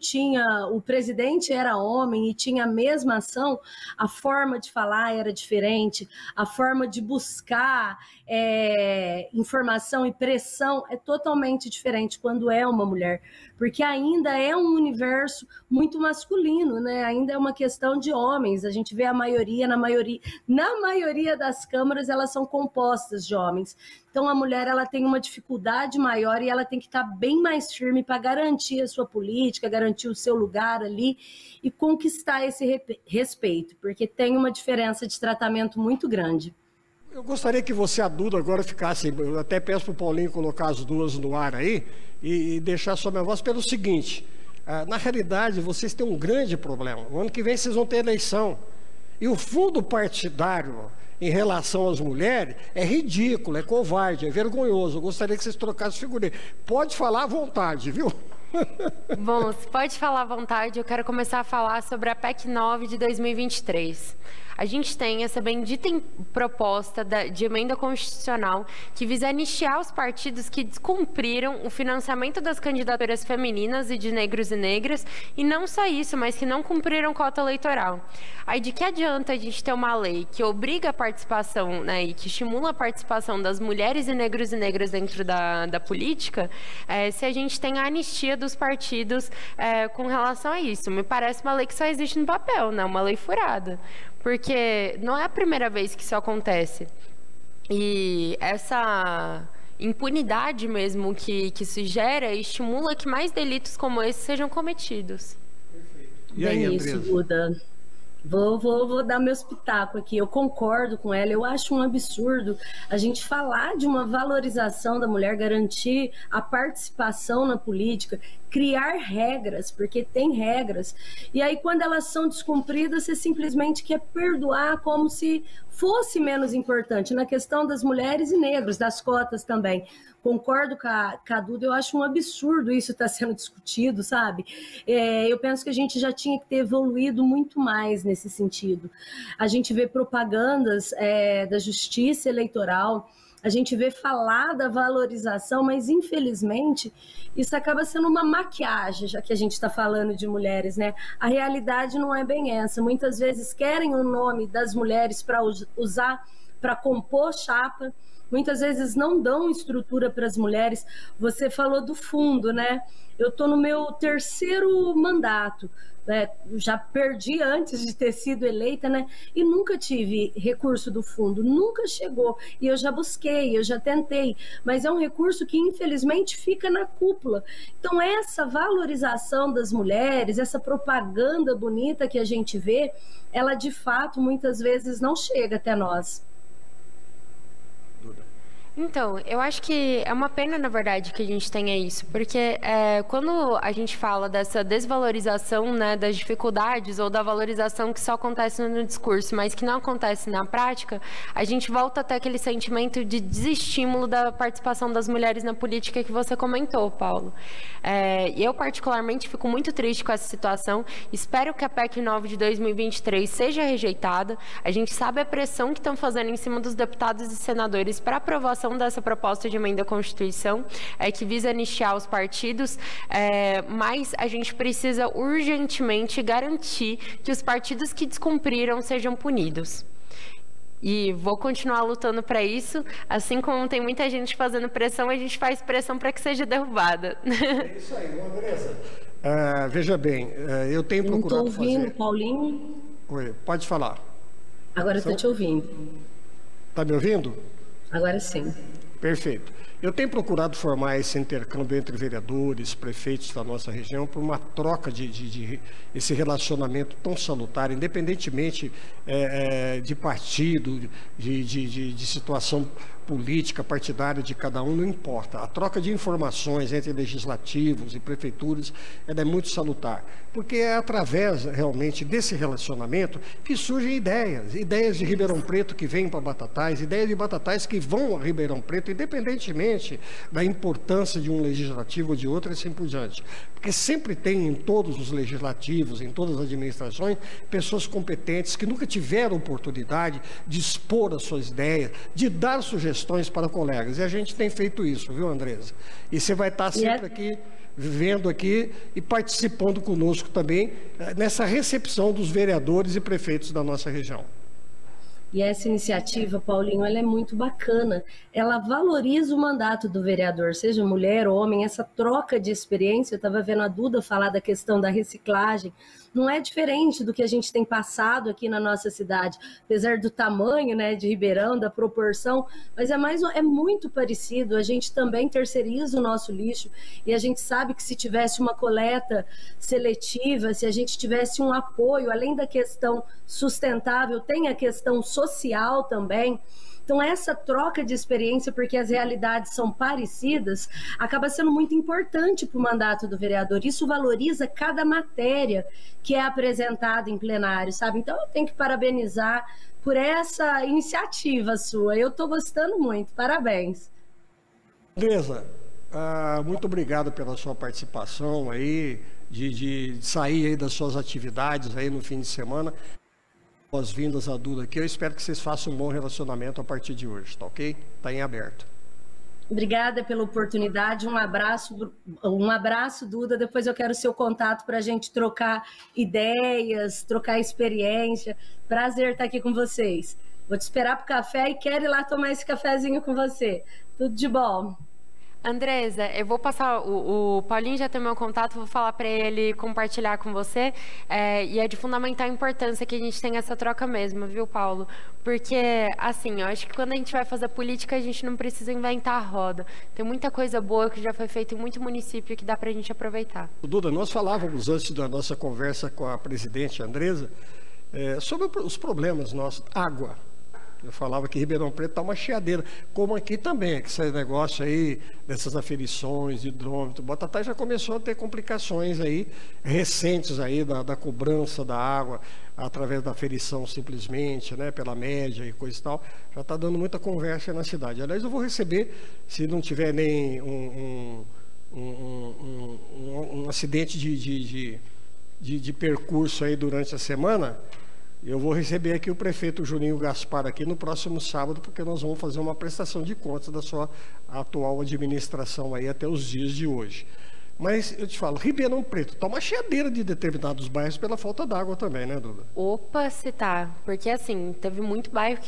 o presidente era homem e tinha a mesma ação, a forma de falar era diferente, a forma de buscar informação e pressão é totalmente diferente quando é uma mulher, porque ainda é um universo muito masculino, né? Ainda é uma questão de homens. A gente vê na maioria das câmaras elas são compostas de homens. Então a mulher ela tem uma dificuldade maior e ela tem que estar bem mais firme para garantir a sua política, garantir o seu lugar ali e conquistar esse respeito, porque tem uma diferença de tratamento muito grande. Eu gostaria que você, a Duda, agora ficasse, eu até peço para o Paulinho colocar as duas no ar aí e deixar só minha voz pelo seguinte, na realidade vocês têm um grande problema, o ano que vem vocês vão ter eleição e o fundo partidário em relação às mulheres é ridículo, é covarde, é vergonhoso. Eu gostaria que vocês trocassem figurinha. Pode falar à vontade, viu? Bom, pode falar à vontade. Eu quero começar a falar sobre a PEC 9 de 2023. A gente tem essa bendita proposta de emenda constitucional que visa anistiar os partidos que descumpriram o financiamento das candidaturas femininas e de negros e negras, e não só isso, mas que não cumpriram cota eleitoral. Aí de que adianta a gente ter uma lei que obriga a participação, né, e que estimula a participação das mulheres e negros e negras dentro da política, se a gente tem a anistia dos partidos com relação a isso? Me parece uma lei que só existe no papel, né? Uma lei furada. Porque não é a primeira vez que isso acontece. E essa impunidade mesmo que se gera estimula que mais delitos como esse sejam cometidos. E aí, bem isso, Duda. Vou dar meu pitaco aqui. Eu concordo com ela. Eu acho um absurdo a gente falar de uma valorização da mulher, garantir a participação na política, criar regras, porque tem regras. E aí, quando elas são descumpridas, você simplesmente quer perdoar como se fosse menos importante. Na questão das mulheres e negros, das cotas também. Concordo com a Duda, eu acho um absurdo isso estar sendo discutido, sabe? Eu penso que a gente já tinha que ter evoluído muito mais nesse sentido. A gente vê propagandas da justiça eleitoral, a gente vê falar da valorização, mas infelizmente isso acaba sendo uma maquiagem, já que a gente está falando de mulheres, né? A realidade não é bem essa. Muitas vezes querem o nome das mulheres para usar, para compor chapa, muitas vezes não dão estrutura para as mulheres. Você falou do fundo, né? Eu estou no meu 3º mandato, né? Já perdi antes de ter sido eleita, né? E nunca tive recurso do fundo, nunca chegou. E eu já busquei, eu já tentei, mas é um recurso que infelizmente fica na cúpula. Então essa valorização das mulheres, essa propaganda bonita que a gente vê, ela de fato muitas vezes não chega até nós. Então, eu acho que é uma pena, na verdade, que a gente tenha isso, porque quando a gente fala dessa desvalorização, né, das dificuldades ou da valorização que só acontece no discurso, mas que não acontece na prática, a gente volta até aquele sentimento de desestímulo da participação das mulheres na política que você comentou, Paulo. E eu, particularmente, fico muito triste com essa situação. Espero que a PEC 9 de 2023 seja rejeitada. A gente sabe a pressão que estão fazendo em cima dos deputados e senadores para aprovação dessa proposta de emenda à Constituição, que visa anistiar os partidos, mas a gente precisa urgentemente garantir que os partidos que descumpriram sejam punidos. E vou continuar lutando para isso, assim como tem muita gente fazendo pressão, a gente faz pressão para que seja derrubada. É isso aí, Andressa. Veja bem, eu tenho procurado fazer... Não estou ouvindo, Paulinho. Oi, pode falar. Agora estou te ouvindo. Está me ouvindo? Agora sim. Perfeito. Eu tenho procurado formar esse intercâmbio entre vereadores, prefeitos da nossa região, por uma troca de esse relacionamento tão salutar, independentemente de partido, de situação política, partidária de cada um, não importa. A troca de informações entre legislativos e prefeituras é muito salutar, porque é através realmente desse relacionamento que surgem ideias de Ribeirão Preto que vêm para Batatais, ideias de Batatais que vão a Ribeirão Preto, independentemente da importância de um legislativo ou de outro, e assim por diante. Porque sempre tem em todos os legislativos, em todas as administrações, pessoas competentes que nunca tiveram oportunidade de expor as suas ideias, de dar sugestões para colegas. E a gente tem feito isso, viu, Andressa? E você vai estar sempre aqui, vendo aqui e participando conosco também nessa recepção dos vereadores e prefeitos da nossa região. E essa iniciativa, Paulinho, ela é muito bacana. Ela valoriza o mandato do vereador, seja mulher ou homem, essa troca de experiência. Eu estava vendo a Duda falar da questão da reciclagem. Não é diferente do que a gente tem passado aqui na nossa cidade, apesar do tamanho, né, de Ribeirão, da proporção, mas é muito parecido. A gente também terceiriza o nosso lixo e a gente sabe que se tivesse uma coleta seletiva, se a gente tivesse um apoio, além da questão sustentável, tem a questão social também. Então, essa troca de experiência, porque as realidades são parecidas, acaba sendo muito importante para o mandato do vereador. Isso valoriza cada matéria que é apresentada em plenário, sabe? Então, eu tenho que parabenizar por essa iniciativa sua. Eu estou gostando muito. Parabéns. Andressa, muito obrigado pela sua participação aí, de sair aí das suas atividades aí no fim de semana. Boas-vindas a Duda aqui. Eu espero que vocês façam um bom relacionamento a partir de hoje, tá ok? Está em aberto. Obrigada pela oportunidade. Um abraço, Duda. Depois eu quero o seu contato para a gente trocar ideias, trocar experiência. Prazer estar aqui com vocês. Vou te esperar para o café e quero ir lá tomar esse cafezinho com você. Tudo de bom. Andressa, eu vou passar, o Paulinho já tem meu contato, vou falar para ele compartilhar com você, e é de fundamental importância que a gente tenha essa troca mesmo, viu, Paulo? Porque, assim, eu acho que quando a gente vai fazer política, a gente não precisa inventar a roda. Tem muita coisa boa que já foi feita em muito município que dá para a gente aproveitar. Duda, nós falávamos antes da nossa conversa com a presidente Andressa sobre os problemas nossos, água. Eu falava que Ribeirão Preto está uma chiadeira, como aqui também, que esse negócio aí, dessas aferições de hidrômetro. Batatais já começou a ter complicações aí, recentes aí, da cobrança da água, através da aferição simplesmente, né, pela média e coisa e tal. Já está dando muita conversa na cidade. Aliás, eu vou receber, se não tiver nem um acidente de percurso aí durante a semana, eu vou receber aqui o prefeito Juninho Gaspar aqui no próximo sábado, porque nós vamos fazer uma prestação de contas da sua atual administração aí até os dias de hoje. Mas eu te falo, Ribeirão Preto está uma chiadeira de determinados bairros pela falta d'água também, né, Duda? Opa, se tá. Porque assim, tem muito bairro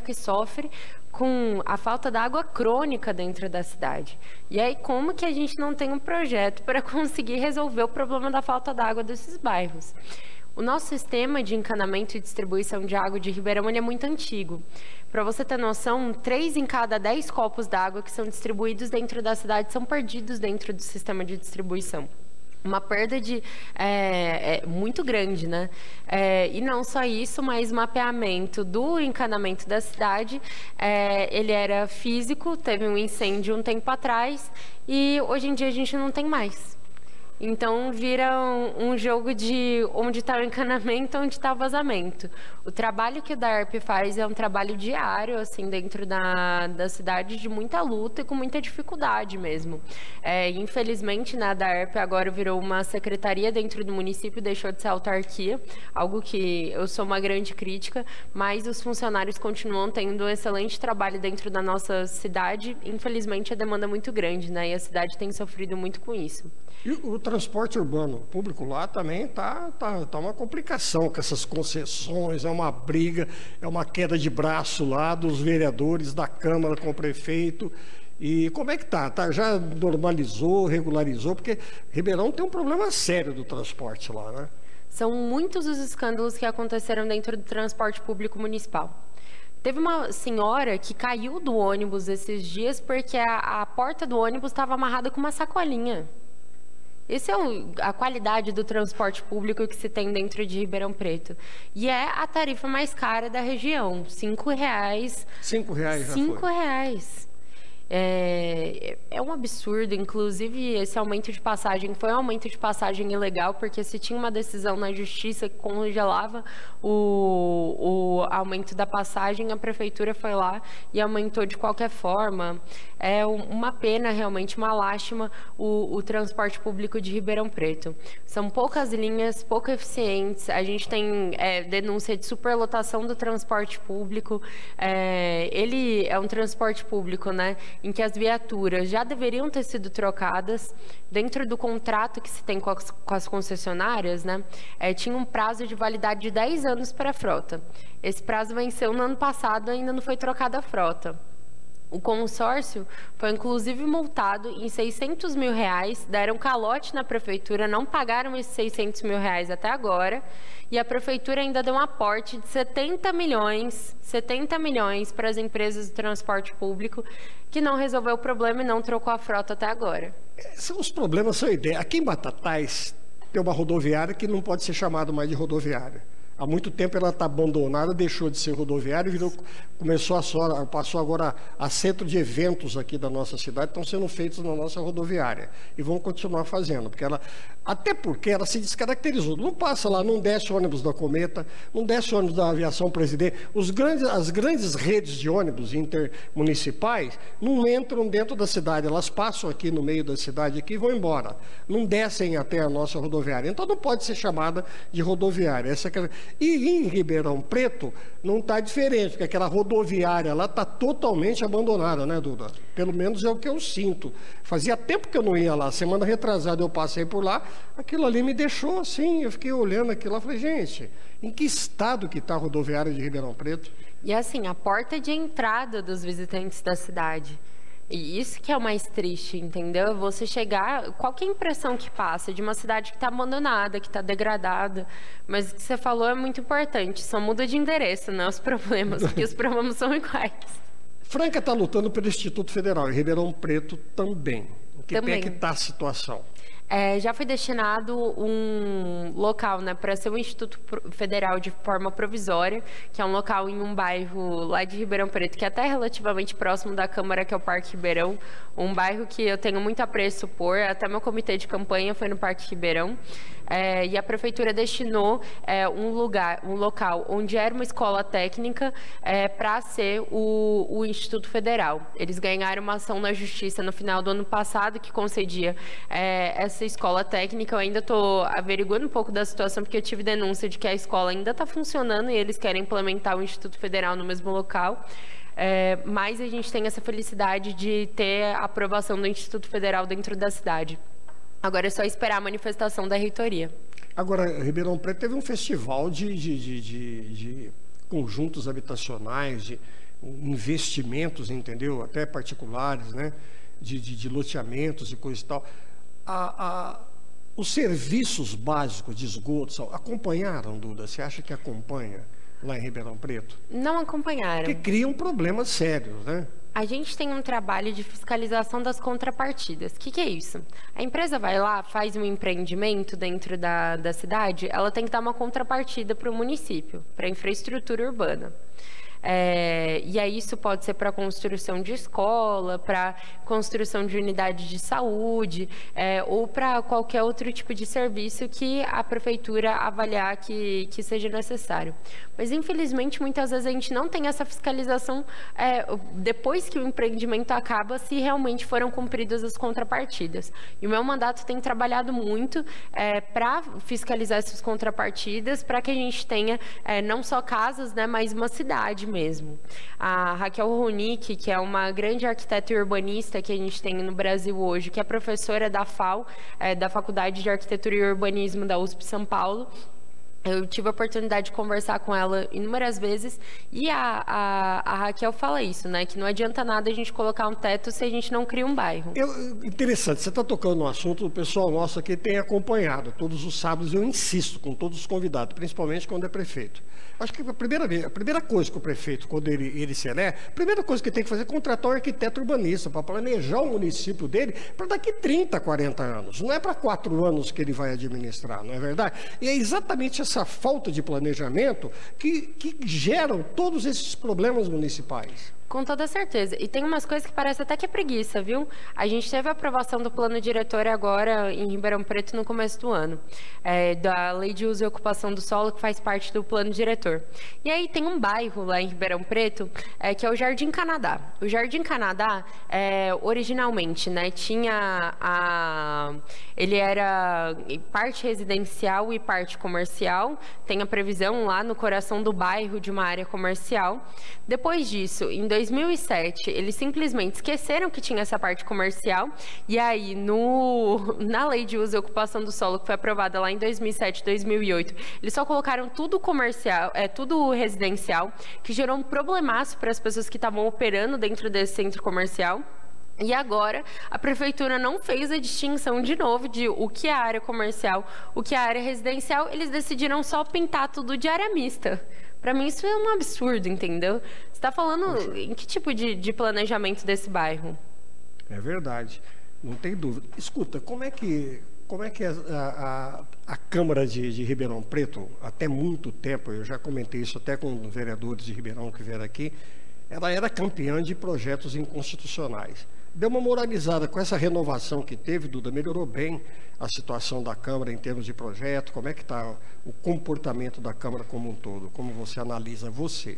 que sofre com a falta d'água crônica dentro da cidade. E aí, como que a gente não tem um projeto para conseguir resolver o problema da falta d'água desses bairros? O nosso sistema de encanamento e distribuição de água de Ribeirão é muito antigo. Para você ter noção, 3 em cada 10 copos d'água que são distribuídos dentro da cidade são perdidos dentro do sistema de distribuição. uma perda muito grande, né? E não só isso, mas mapeamento do encanamento da cidade. Ele era físico, teve um incêndio um tempo atrás e hoje em dia a gente não tem mais. Então, vira um jogo de onde está o encanamento, onde está o vazamento. O trabalho que o DARP faz é um trabalho diário, assim, dentro da cidade, de muita luta e com muita dificuldade mesmo. Infelizmente, né, a DARP agora virou uma secretaria dentro do município, deixou de ser autarquia, algo que eu sou uma grande crítica, mas os funcionários continuam tendo um excelente trabalho dentro da nossa cidade. Infelizmente, a demanda é muito grande, né, e a cidade tem sofrido muito com isso. E o transporte urbano público lá também tá uma complicação com essas concessões, é uma briga, é uma queda de braço lá dos vereadores, da Câmara com o prefeito. E como é que tá? Já normalizou, regularizou? Porque Ribeirão tem um problema sério do transporte lá, né? São muitos os escândalos que aconteceram dentro do transporte público municipal. Teve uma senhora que caiu do ônibus esses dias porque a porta do ônibus estava amarrada com uma sacolinha. Essa é a qualidade do transporte público que se tem dentro de Ribeirão Preto. E é a tarifa mais cara da região, R$ 5,00. R$ 5,00 já foi. R$5,00. É um absurdo, inclusive esse aumento de passagem foi um aumento de passagem ilegal, porque se tinha uma decisão na justiça que congelava o aumento da passagem, a prefeitura foi lá e aumentou de qualquer forma. É uma pena, realmente, uma lástima o transporte público de Ribeirão Preto. São poucas linhas, pouco eficientes, a gente tem denúncia de superlotação do transporte público. Ele é um transporte público, né, em que as viaturas já deveriam ter sido trocadas dentro do contrato que se tem com as concessionárias, né? Tinha um prazo de validade de 10 anos para a frota. Esse prazo venceu no ano passado, ainda não foi trocada a frota. O consórcio foi inclusive multado em R$600 mil, deram calote na prefeitura, não pagaram esses R$600 mil até agora, e a prefeitura ainda deu um aporte de 70 milhões para as empresas de transporte público, que não resolveu o problema e não trocou a frota até agora. Os problemas são ideia. Aqui em Batatais tem uma rodoviária que não pode ser chamada mais de rodoviária. Há muito tempo ela está abandonada, deixou de ser rodoviária e passou agora a centro de eventos aqui da nossa cidade, estão sendo feitos na nossa rodoviária. E vão continuar fazendo, até porque ela se descaracterizou. Não passa lá, não desce ônibus da Cometa, não desce ônibus da Aviação Presidente. As grandes redes de ônibus intermunicipais não entram dentro da cidade, elas passam aqui no meio da cidade aqui e vão embora. Não descem até a nossa rodoviária. Então não pode ser chamada de rodoviária. E em Ribeirão Preto não está diferente, porque aquela rodoviária lá está totalmente abandonada, né, Duda? Pelo menos é o que eu sinto. Fazia tempo que eu não ia lá, semana retrasada eu passei por lá, aquilo ali me deixou assim, eu fiquei olhando aquilo lá, falei, gente, em que estado que está a rodoviária de Ribeirão Preto? E assim, a porta de entrada dos visitantes da cidade. E isso que é o mais triste, entendeu? Você chegar, qualquer impressão que passa de uma cidade que está abandonada, que está degradada, mas o que você falou é muito importante, só muda de endereço, né, os problemas, porque os problemas são iguais. Franca está lutando pelo Instituto Federal, e Ribeirão Preto também. Em que pé que está a situação? Já foi destinado um local, né, para ser um Instituto Federal de forma provisória, que é um local em um bairro lá de Ribeirão Preto, que é até relativamente próximo da Câmara, que é o Parque Ribeirão, um bairro que eu tenho muito apreço por, até meu comitê de campanha foi no Parque Ribeirão. E a prefeitura destinou um local onde era uma escola técnica para ser o Instituto Federal. Eles ganharam uma ação na justiça no final do ano passado que concedia essa escola técnica. Eu ainda estou averiguando um pouco da situação, porque eu tive denúncia de que a escola ainda está funcionando e eles querem implementar o Instituto Federal no mesmo local. Mas a gente tem essa felicidade de ter a aprovação do Instituto Federal dentro da cidade. Agora é só esperar a manifestação da reitoria. Agora, Ribeirão Preto teve um festival de conjuntos habitacionais, de investimentos, entendeu? Até particulares, né? De loteamentos e coisa e tal. Os serviços básicos de esgoto acompanharam, Duda? Você acha que acompanha lá em Ribeirão Preto? Não acompanharam. Porque criam problemas sérios, né? A gente tem um trabalho de fiscalização das contrapartidas. O que é isso? A empresa vai lá, faz um empreendimento dentro da cidade, ela tem que dar uma contrapartida para o município, para a infraestrutura urbana. E aí isso pode ser para construção de escola, para construção de unidade de saúde, ou para qualquer outro tipo de serviço que a prefeitura avaliar que seja necessário. Mas, infelizmente, muitas vezes a gente não tem essa fiscalização depois que o empreendimento acaba, se realmente foram cumpridas as contrapartidas. E o meu mandato tem trabalhado muito para fiscalizar essas contrapartidas, para que a gente tenha não só casas, né, mas uma cidade mesmo. A Raquel Ronick, que é uma grande arquiteta e urbanista que a gente tem no Brasil hoje, que é professora da FAU, da Faculdade de Arquitetura e Urbanismo da USP São Paulo. Eu tive a oportunidade de conversar com ela inúmeras vezes e a Raquel fala isso, né? Que não adianta nada a gente colocar um teto se a gente não cria um bairro. Interessante, você está tocando no assunto, o pessoal nosso aqui tem acompanhado. Todos os sábados eu insisto com todos os convidados, principalmente quando é prefeito. Acho que a primeira coisa que o prefeito, quando ele se elege, a primeira coisa que tem que fazer é contratar um arquiteto urbanista para planejar o município dele para daqui 30, 40 anos. Não é para 4 anos que ele vai administrar, não é verdade? E é exatamente essa falta de planejamento que geram todos esses problemas municipais. Com toda certeza. E tem umas coisas que parece até que é preguiça, viu? A gente teve a aprovação do plano diretor agora em Ribeirão Preto no começo do ano, da Lei de Uso e Ocupação do Solo, que faz parte do plano diretor. E aí tem um bairro lá em Ribeirão Preto, que é o Jardim Canadá. O Jardim Canadá, originalmente, né, ele era parte residencial e parte comercial. Tem a previsão lá no coração do bairro de uma área comercial. Depois disso, em 2007, eles simplesmente esqueceram que tinha essa parte comercial, e aí na Lei de Uso e Ocupação do Solo, que foi aprovada lá em 2007, 2008, eles só colocaram tudo comercial, tudo residencial, que gerou um problemaço para as pessoas que estavam operando dentro desse centro comercial. E agora, a prefeitura não fez a distinção de novo de o que é área comercial, o que é área residencial, eles decidiram só pintar tudo de área mista. Para mim isso é um absurdo, entendeu? Você está falando em que tipo de planejamento desse bairro? É verdade, não tem dúvida. Escuta, como é que a Câmara de Ribeirão Preto, até muito tempo, eu já comentei isso até com vereadores de Ribeirão que vieram aqui, ela era campeã de projetos inconstitucionais. Deu uma moralizada com essa renovação que teve, Duda, melhorou bem a situação da Câmara em termos de projeto. Como é que está o comportamento da Câmara como um todo? Como você analisa você?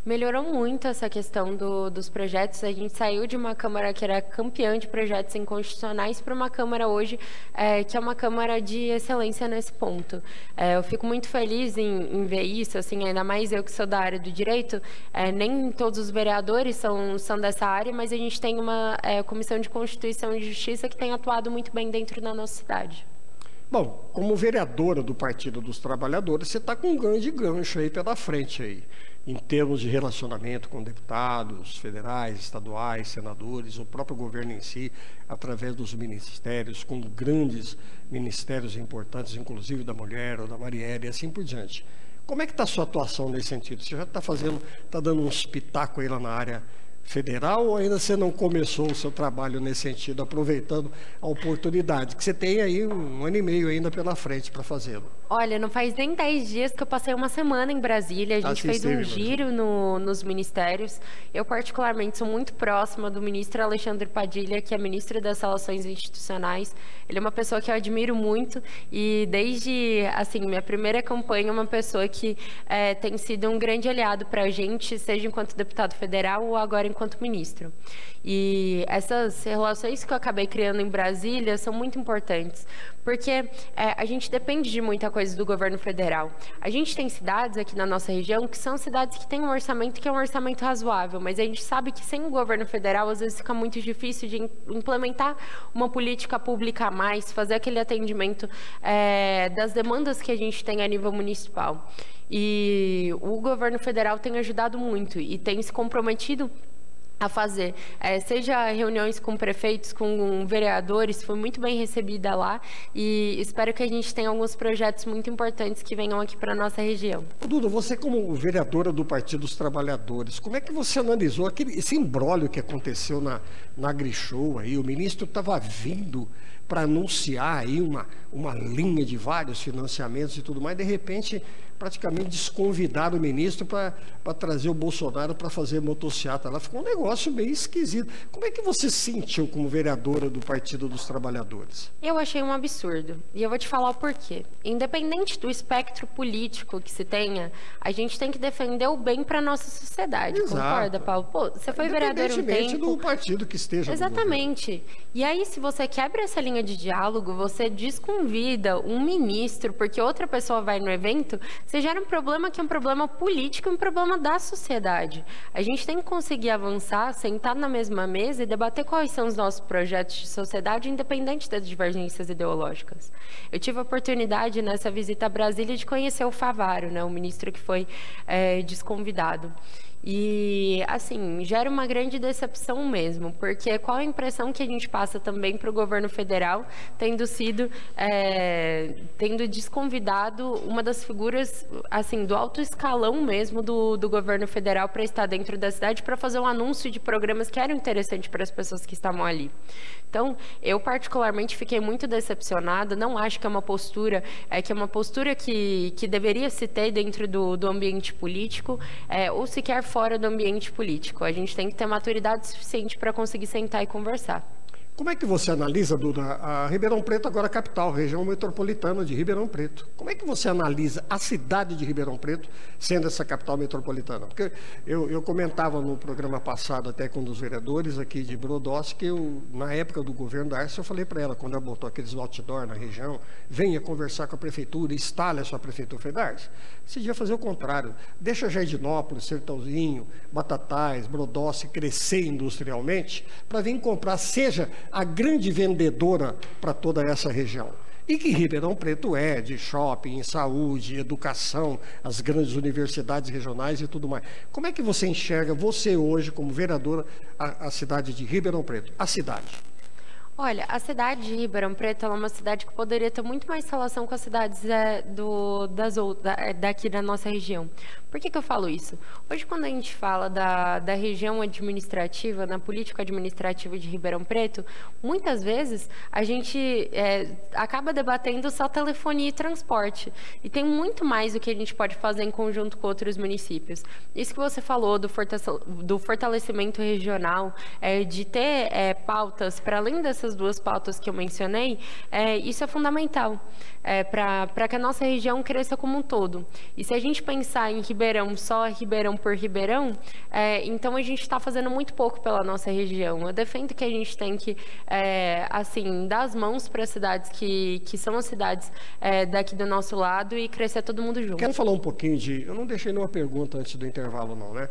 Melhorou muito essa questão dos projetos. A gente saiu de uma Câmara que era campeã de projetos inconstitucionais para uma Câmara hoje que é uma Câmara de excelência nesse ponto. Eu fico muito feliz em ver isso, assim, ainda mais eu que sou da área do direito. Nem todos os vereadores são dessa área, mas a gente tem uma Comissão de Constituição e Justiça que tem atuado muito bem dentro da nossa cidade. Bom, como vereadora do Partido dos Trabalhadores, você está com um grande gancho aí pela frente aí, em termos de relacionamento com deputados federais, estaduais, senadores, o próprio governo em si, através dos ministérios, com grandes ministérios importantes, inclusive da mulher ou da Marielle e assim por diante. Como é que está a sua atuação nesse sentido? Você já está dando uns pitacos aí lá na área federal, ou ainda você não começou o seu trabalho nesse sentido, aproveitando a oportunidade, que você tem aí 1 ano e meio ainda pela frente para fazê-lo? Olha, não faz nem 10 dias que eu passei uma semana em Brasília, a gente fez um giro nos ministérios. Eu, particularmente, sou muito próxima do ministro Alexandre Padilha, que é ministro das Relações Institucionais. Ele é uma pessoa que eu admiro muito e desde, assim, minha primeira campanha, uma pessoa que tem sido um grande aliado para a gente, seja enquanto deputado federal ou agora enquanto ministro. E essas relações que eu acabei criando em Brasília são muito importantes, porque a gente depende de muita coisa do governo federal. A gente tem cidades aqui na nossa região que são cidades que têm um orçamento que é um orçamento razoável, mas a gente sabe que sem o governo federal, às vezes fica muito difícil de implementar uma política pública a mais, fazer aquele atendimento das demandas que a gente tem a nível municipal. E o governo federal tem ajudado muito e tem se comprometido a fazer, seja reuniões com prefeitos, com vereadores, foi muito bem recebida lá e espero que a gente tenha alguns projetos muito importantes que venham aqui para a nossa região. Duda, você como vereadora do Partido dos Trabalhadores, como é que você analisou esse imbróglio que aconteceu na AgriShow aí? O ministro estava vindo para anunciar aí uma linha de vários financiamentos e tudo mais, de repente praticamente desconvidaram o ministro para trazer o Bolsonaro para fazer motociata. Lá ficou um negócio meio esquisito. Como é que você se sentiu como vereadora do Partido dos Trabalhadores? Eu achei um absurdo. E eu vou te falar o porquê. Independente do espectro político que se tenha, a gente tem que defender o bem para a nossa sociedade. Exato. Concorda, Paulo? Pô, você foi vereador um tempo. Independentemente do partido que esteja. Exatamente. E aí, se você quebra essa linha de diálogo, você desconvida um ministro, porque outra pessoa vai no evento, você gera um problema que é um problema político e um problema da sociedade. A gente tem que conseguir avançar, sentar na mesma mesa e debater quais são os nossos projetos de sociedade, independente das divergências ideológicas. Eu tive a oportunidade, nessa visita a Brasília, de conhecer o Favaro, né, o ministro que foi desconvidado. E, assim, gera uma grande decepção mesmo, porque qual a impressão que a gente passa também para o governo federal, tendo desconvidado uma das figuras, assim, do alto escalão mesmo do governo federal para estar dentro da cidade, para fazer um anúncio de programas que eram interessantes para as pessoas que estavam ali. Então, eu particularmente fiquei muito decepcionada, não acho que é uma postura que deveria se ter dentro do ambiente político, ou sequer fora do ambiente político. A gente tem que ter maturidade suficiente para conseguir sentar e conversar. Como é que você analisa, Duda, a Ribeirão Preto agora capital, região metropolitana de Ribeirão Preto? Como é que você analisa a cidade de Ribeirão Preto sendo essa capital metropolitana? Porque eu comentava no programa passado até com um dos vereadores aqui de Brodowski, que na época do governo da Arce, eu falei para ela, quando ela botou aqueles outdoor na região, venha conversar com a prefeitura, instale a sua prefeitura. Eu falei, Arce, você devia fazer o contrário, deixa Jardinópolis, Sertãozinho, Batatais, Brodowski crescer industrialmente, para vir comprar, seja a grande vendedora para toda essa região. E que Ribeirão Preto de shopping, saúde, educação, as grandes universidades regionais e tudo mais. Como é que você enxerga, você hoje como vereadora, a cidade de Ribeirão Preto, a cidade? Olha, a cidade de Ribeirão Preto é uma cidade que poderia ter muito mais relação com as cidades daqui da nossa região. Por que eu falo isso? Hoje, quando a gente fala da região administrativa, na política administrativa de Ribeirão Preto, muitas vezes a gente acaba debatendo só telefonia e transporte. E tem muito mais o que a gente pode fazer em conjunto com outros municípios. Isso que você falou do fortalecimento regional, de ter pautas para além dessas duas pautas que eu mencionei, isso é fundamental para que a nossa região cresça como um todo. E se a gente pensar em Ribeirão, só Ribeirão por Ribeirão, então a gente está fazendo muito pouco pela nossa região. Eu defendo que a gente tem que, assim, dar as mãos para as cidades que são as cidades daqui do nosso lado e crescer todo mundo junto. Quero falar um pouquinho eu não deixei nenhuma pergunta antes do intervalo não, né?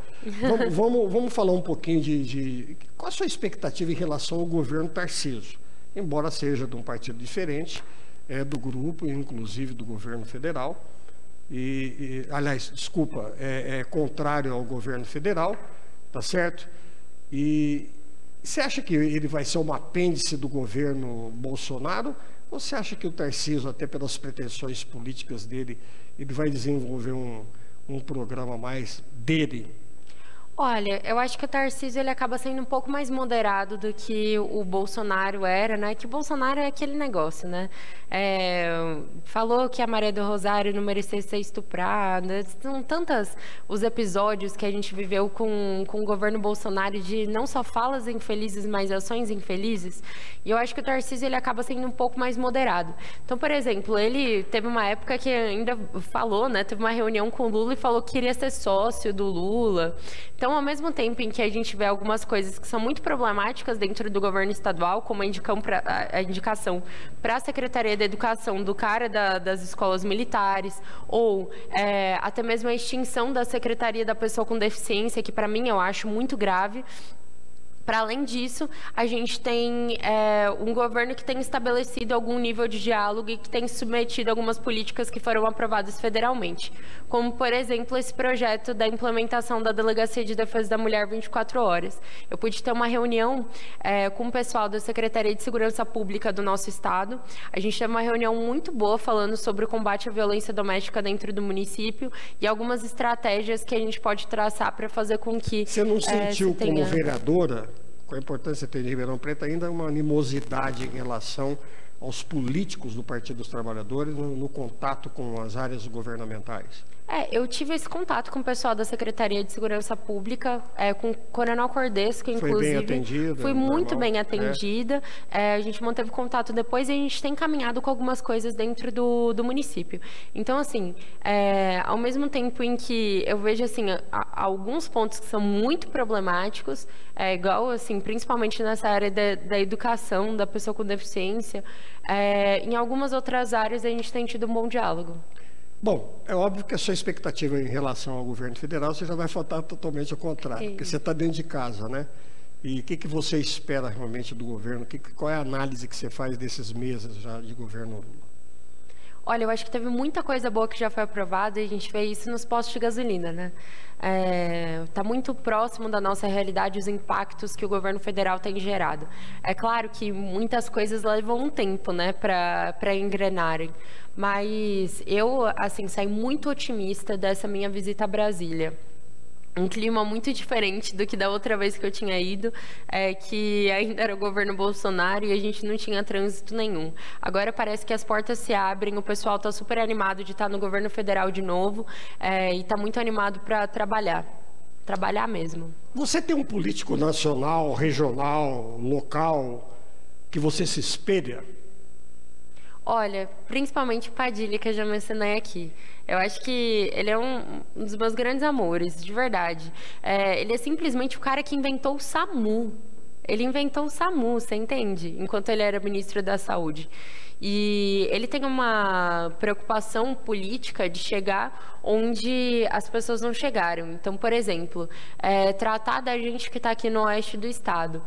Vamos falar um pouquinho qual a sua expectativa em relação ao governo Tarcísio? Embora seja de um partido diferente, do grupo, inclusive do governo federal, aliás, desculpa, é contrário ao governo federal, tá certo? E você acha que ele vai ser um apêndice do governo Bolsonaro? Ou você acha que o Tarcísio, até pelas pretensões políticas dele, ele vai desenvolver um programa mais dele? Olha, eu acho que o Tarcísio ele acaba sendo um pouco mais moderado do que o Bolsonaro era, né? Que o Bolsonaro é aquele negócio, né? Falou que a Maria do Rosário não merecia ser estuprada. São tantos os episódios que a gente viveu com o governo Bolsonaro de não só falas infelizes, mas ações infelizes. E eu acho que o Tarcísio ele acaba sendo um pouco mais moderado. Então, por exemplo, ele teve uma época que ainda falou, né? Teve uma reunião com o Lula e falou que queria ser sócio do Lula. Então, ao mesmo tempo em que a gente vê algumas coisas que são muito problemáticas dentro do governo estadual, como a indicação para a Secretaria da Educação do cara das escolas militares, ou até mesmo a extinção da Secretaria da Pessoa com Deficiência, que para mim eu acho muito grave. Para além disso, a gente tem um governo que tem estabelecido algum nível de diálogo e que tem submetido algumas políticas que foram aprovadas federalmente, como, por exemplo, esse projeto da implementação da Delegacia de Defesa da Mulher 24 horas. Eu pude ter uma reunião com o pessoal da Secretaria de Segurança Pública do nosso estado. A gente teve uma reunião muito boa falando sobre o combate à violência doméstica dentro do município e algumas estratégias que a gente pode traçar para fazer com que... Você não sentiu como vereadora, com a importância de ter em Ribeirão Preto, ainda uma animosidade em relação aos políticos do Partido dos Trabalhadores no contato com as áreas governamentais? Eu tive esse contato com o pessoal da Secretaria de Segurança Pública, com o Coronel Cordesco, inclusive. Foi bem atendida? Fui muito bem atendida. A gente manteve contato depois e a gente tem caminhado com algumas coisas dentro do município. Então, assim, ao mesmo tempo em que eu vejo, assim, alguns pontos que são muito problemáticos, igual, assim, principalmente nessa área da educação, da pessoa com deficiência, em algumas outras áreas a gente tem tido um bom diálogo. Bom, é óbvio que a sua expectativa em relação ao governo federal, você já vai faltar totalmente ao contrário, porque você está dentro de casa, né? E o que você espera realmente do governo? Qual é a análise que você faz desses meses já de governo Lula? Olha, eu acho que teve muita coisa boa que já foi aprovada e a gente vê isso nos postos de gasolina, né? Está muito próximo da nossa realidade os impactos que o governo federal tem gerado. É claro que muitas coisas levam um tempo, né, para engrenarem, mas eu, assim, saí muito otimista dessa minha visita a Brasília. Um clima muito diferente do que da outra vez que eu tinha ido, que ainda era o governo Bolsonaro e a gente não tinha trânsito nenhum. Agora parece que as portas se abrem, o pessoal está super animado de estar no governo federal de novo e está muito animado para trabalhar mesmo. Você tem um político nacional, regional, local, que você se espelha? Olha, principalmente Padilha, que eu já mencionei aqui. Eu acho que ele é um dos meus grandes amores, de verdade. Ele é simplesmente o cara que inventou o SAMU. Ele inventou o SAMU, você entende? Enquanto ele era ministro da Saúde. E ele tem uma preocupação política de chegar onde as pessoas não chegaram. Então, por exemplo, tratar da gente que está aqui no oeste do estado.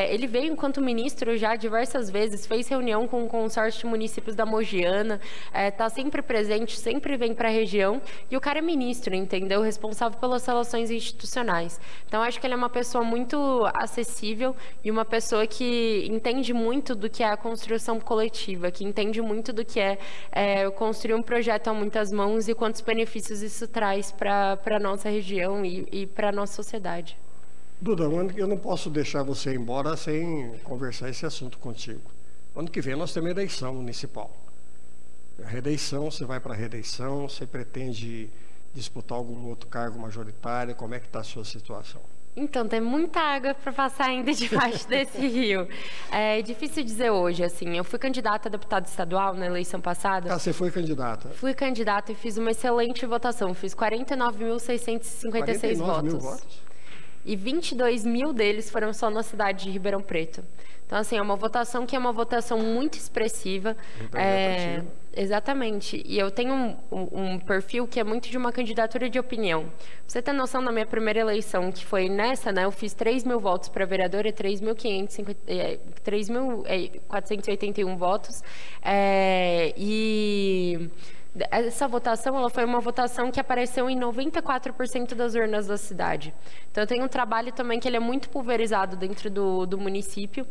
Ele veio enquanto ministro já diversas vezes, fez reunião com o consórcio de municípios da Mogiana, está sempre presente, sempre vem para a região, e o cara é ministro, entendeu? Responsável pelas relações institucionais. Então, acho que ele é uma pessoa muito acessível e uma pessoa que entende muito do que é a construção coletiva, que entende muito do que é construir um projeto a muitas mãos e quantos benefícios isso traz para a nossa região e para a nossa sociedade. Duda, eu não posso deixar você ir embora sem conversar esse assunto contigo. Ano que vem nós temos eleição municipal. A reeleição, você vai para a reeleição, você pretende disputar algum outro cargo majoritário, como é que está a sua situação? Então, tem muita água para passar ainda debaixo desse rio. É difícil dizer hoje, assim. Eu fui candidata a deputada estadual na eleição passada. Você foi candidata? Fui candidata e fiz uma excelente votação. Fiz 49.656 votos. E 22 mil deles foram só na cidade de Ribeirão Preto. Então, assim, é uma votação que é uma votação muito expressiva. Exatamente. E eu tenho um perfil que é muito de uma candidatura de opinião. Você tem noção, na minha primeira eleição, que foi nessa, né? Eu fiz 3 mil votos para vereadora e 3.481 votos. E essa votação, ela foi uma votação que apareceu em 94% das urnas da cidade. Então, eu tenho um trabalho também que ele é muito pulverizado dentro do município.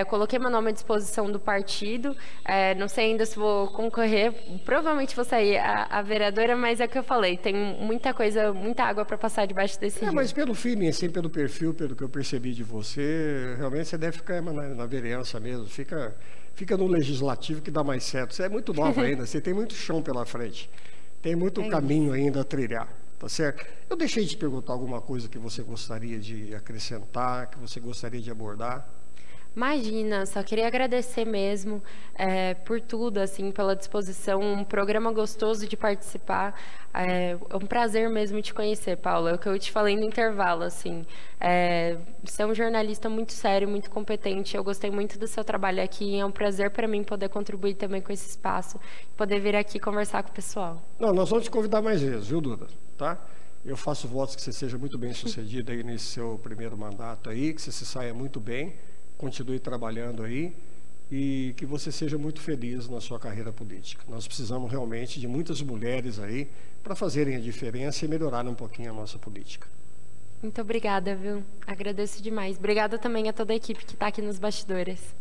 Coloquei meu nome à disposição do partido. Não sei ainda se vou concorrer. Provavelmente vou sair a vereadora, mas é o que eu falei. Tem muita coisa, muita água para passar debaixo desse rio. Mas pelo feeling, assim, pelo perfil, pelo que eu percebi de você, realmente você deve ficar na vereança mesmo. Fica no legislativo que dá mais certo. Você é muito nova ainda, você tem muito chão pela frente. Tem muito caminho ainda a trilhar, tá certo? Eu deixei de te perguntar alguma coisa que você gostaria de acrescentar, que você gostaria de abordar? Imagina, só queria agradecer mesmo por tudo, assim, pela disposição, um programa gostoso de participar. É um prazer mesmo te conhecer, Paula. É o que eu te falei no intervalo, assim. Você é um jornalista muito sério, muito competente. Eu gostei muito do seu trabalho aqui. É um prazer para mim poder contribuir também com esse espaço, poder vir aqui conversar com o pessoal. Não, nós vamos te convidar mais vezes, viu, Duda? Tá? Eu faço votos que você seja muito bem sucedida aí nesse seu primeiro mandato aí, que você se saia muito bem, continue trabalhando aí e que você seja muito feliz na sua carreira política. Nós precisamos realmente de muitas mulheres aí para fazerem a diferença e melhorarem um pouquinho a nossa política. Muito obrigada, viu? Agradeço demais. Obrigada também a toda a equipe que está aqui nos bastidores.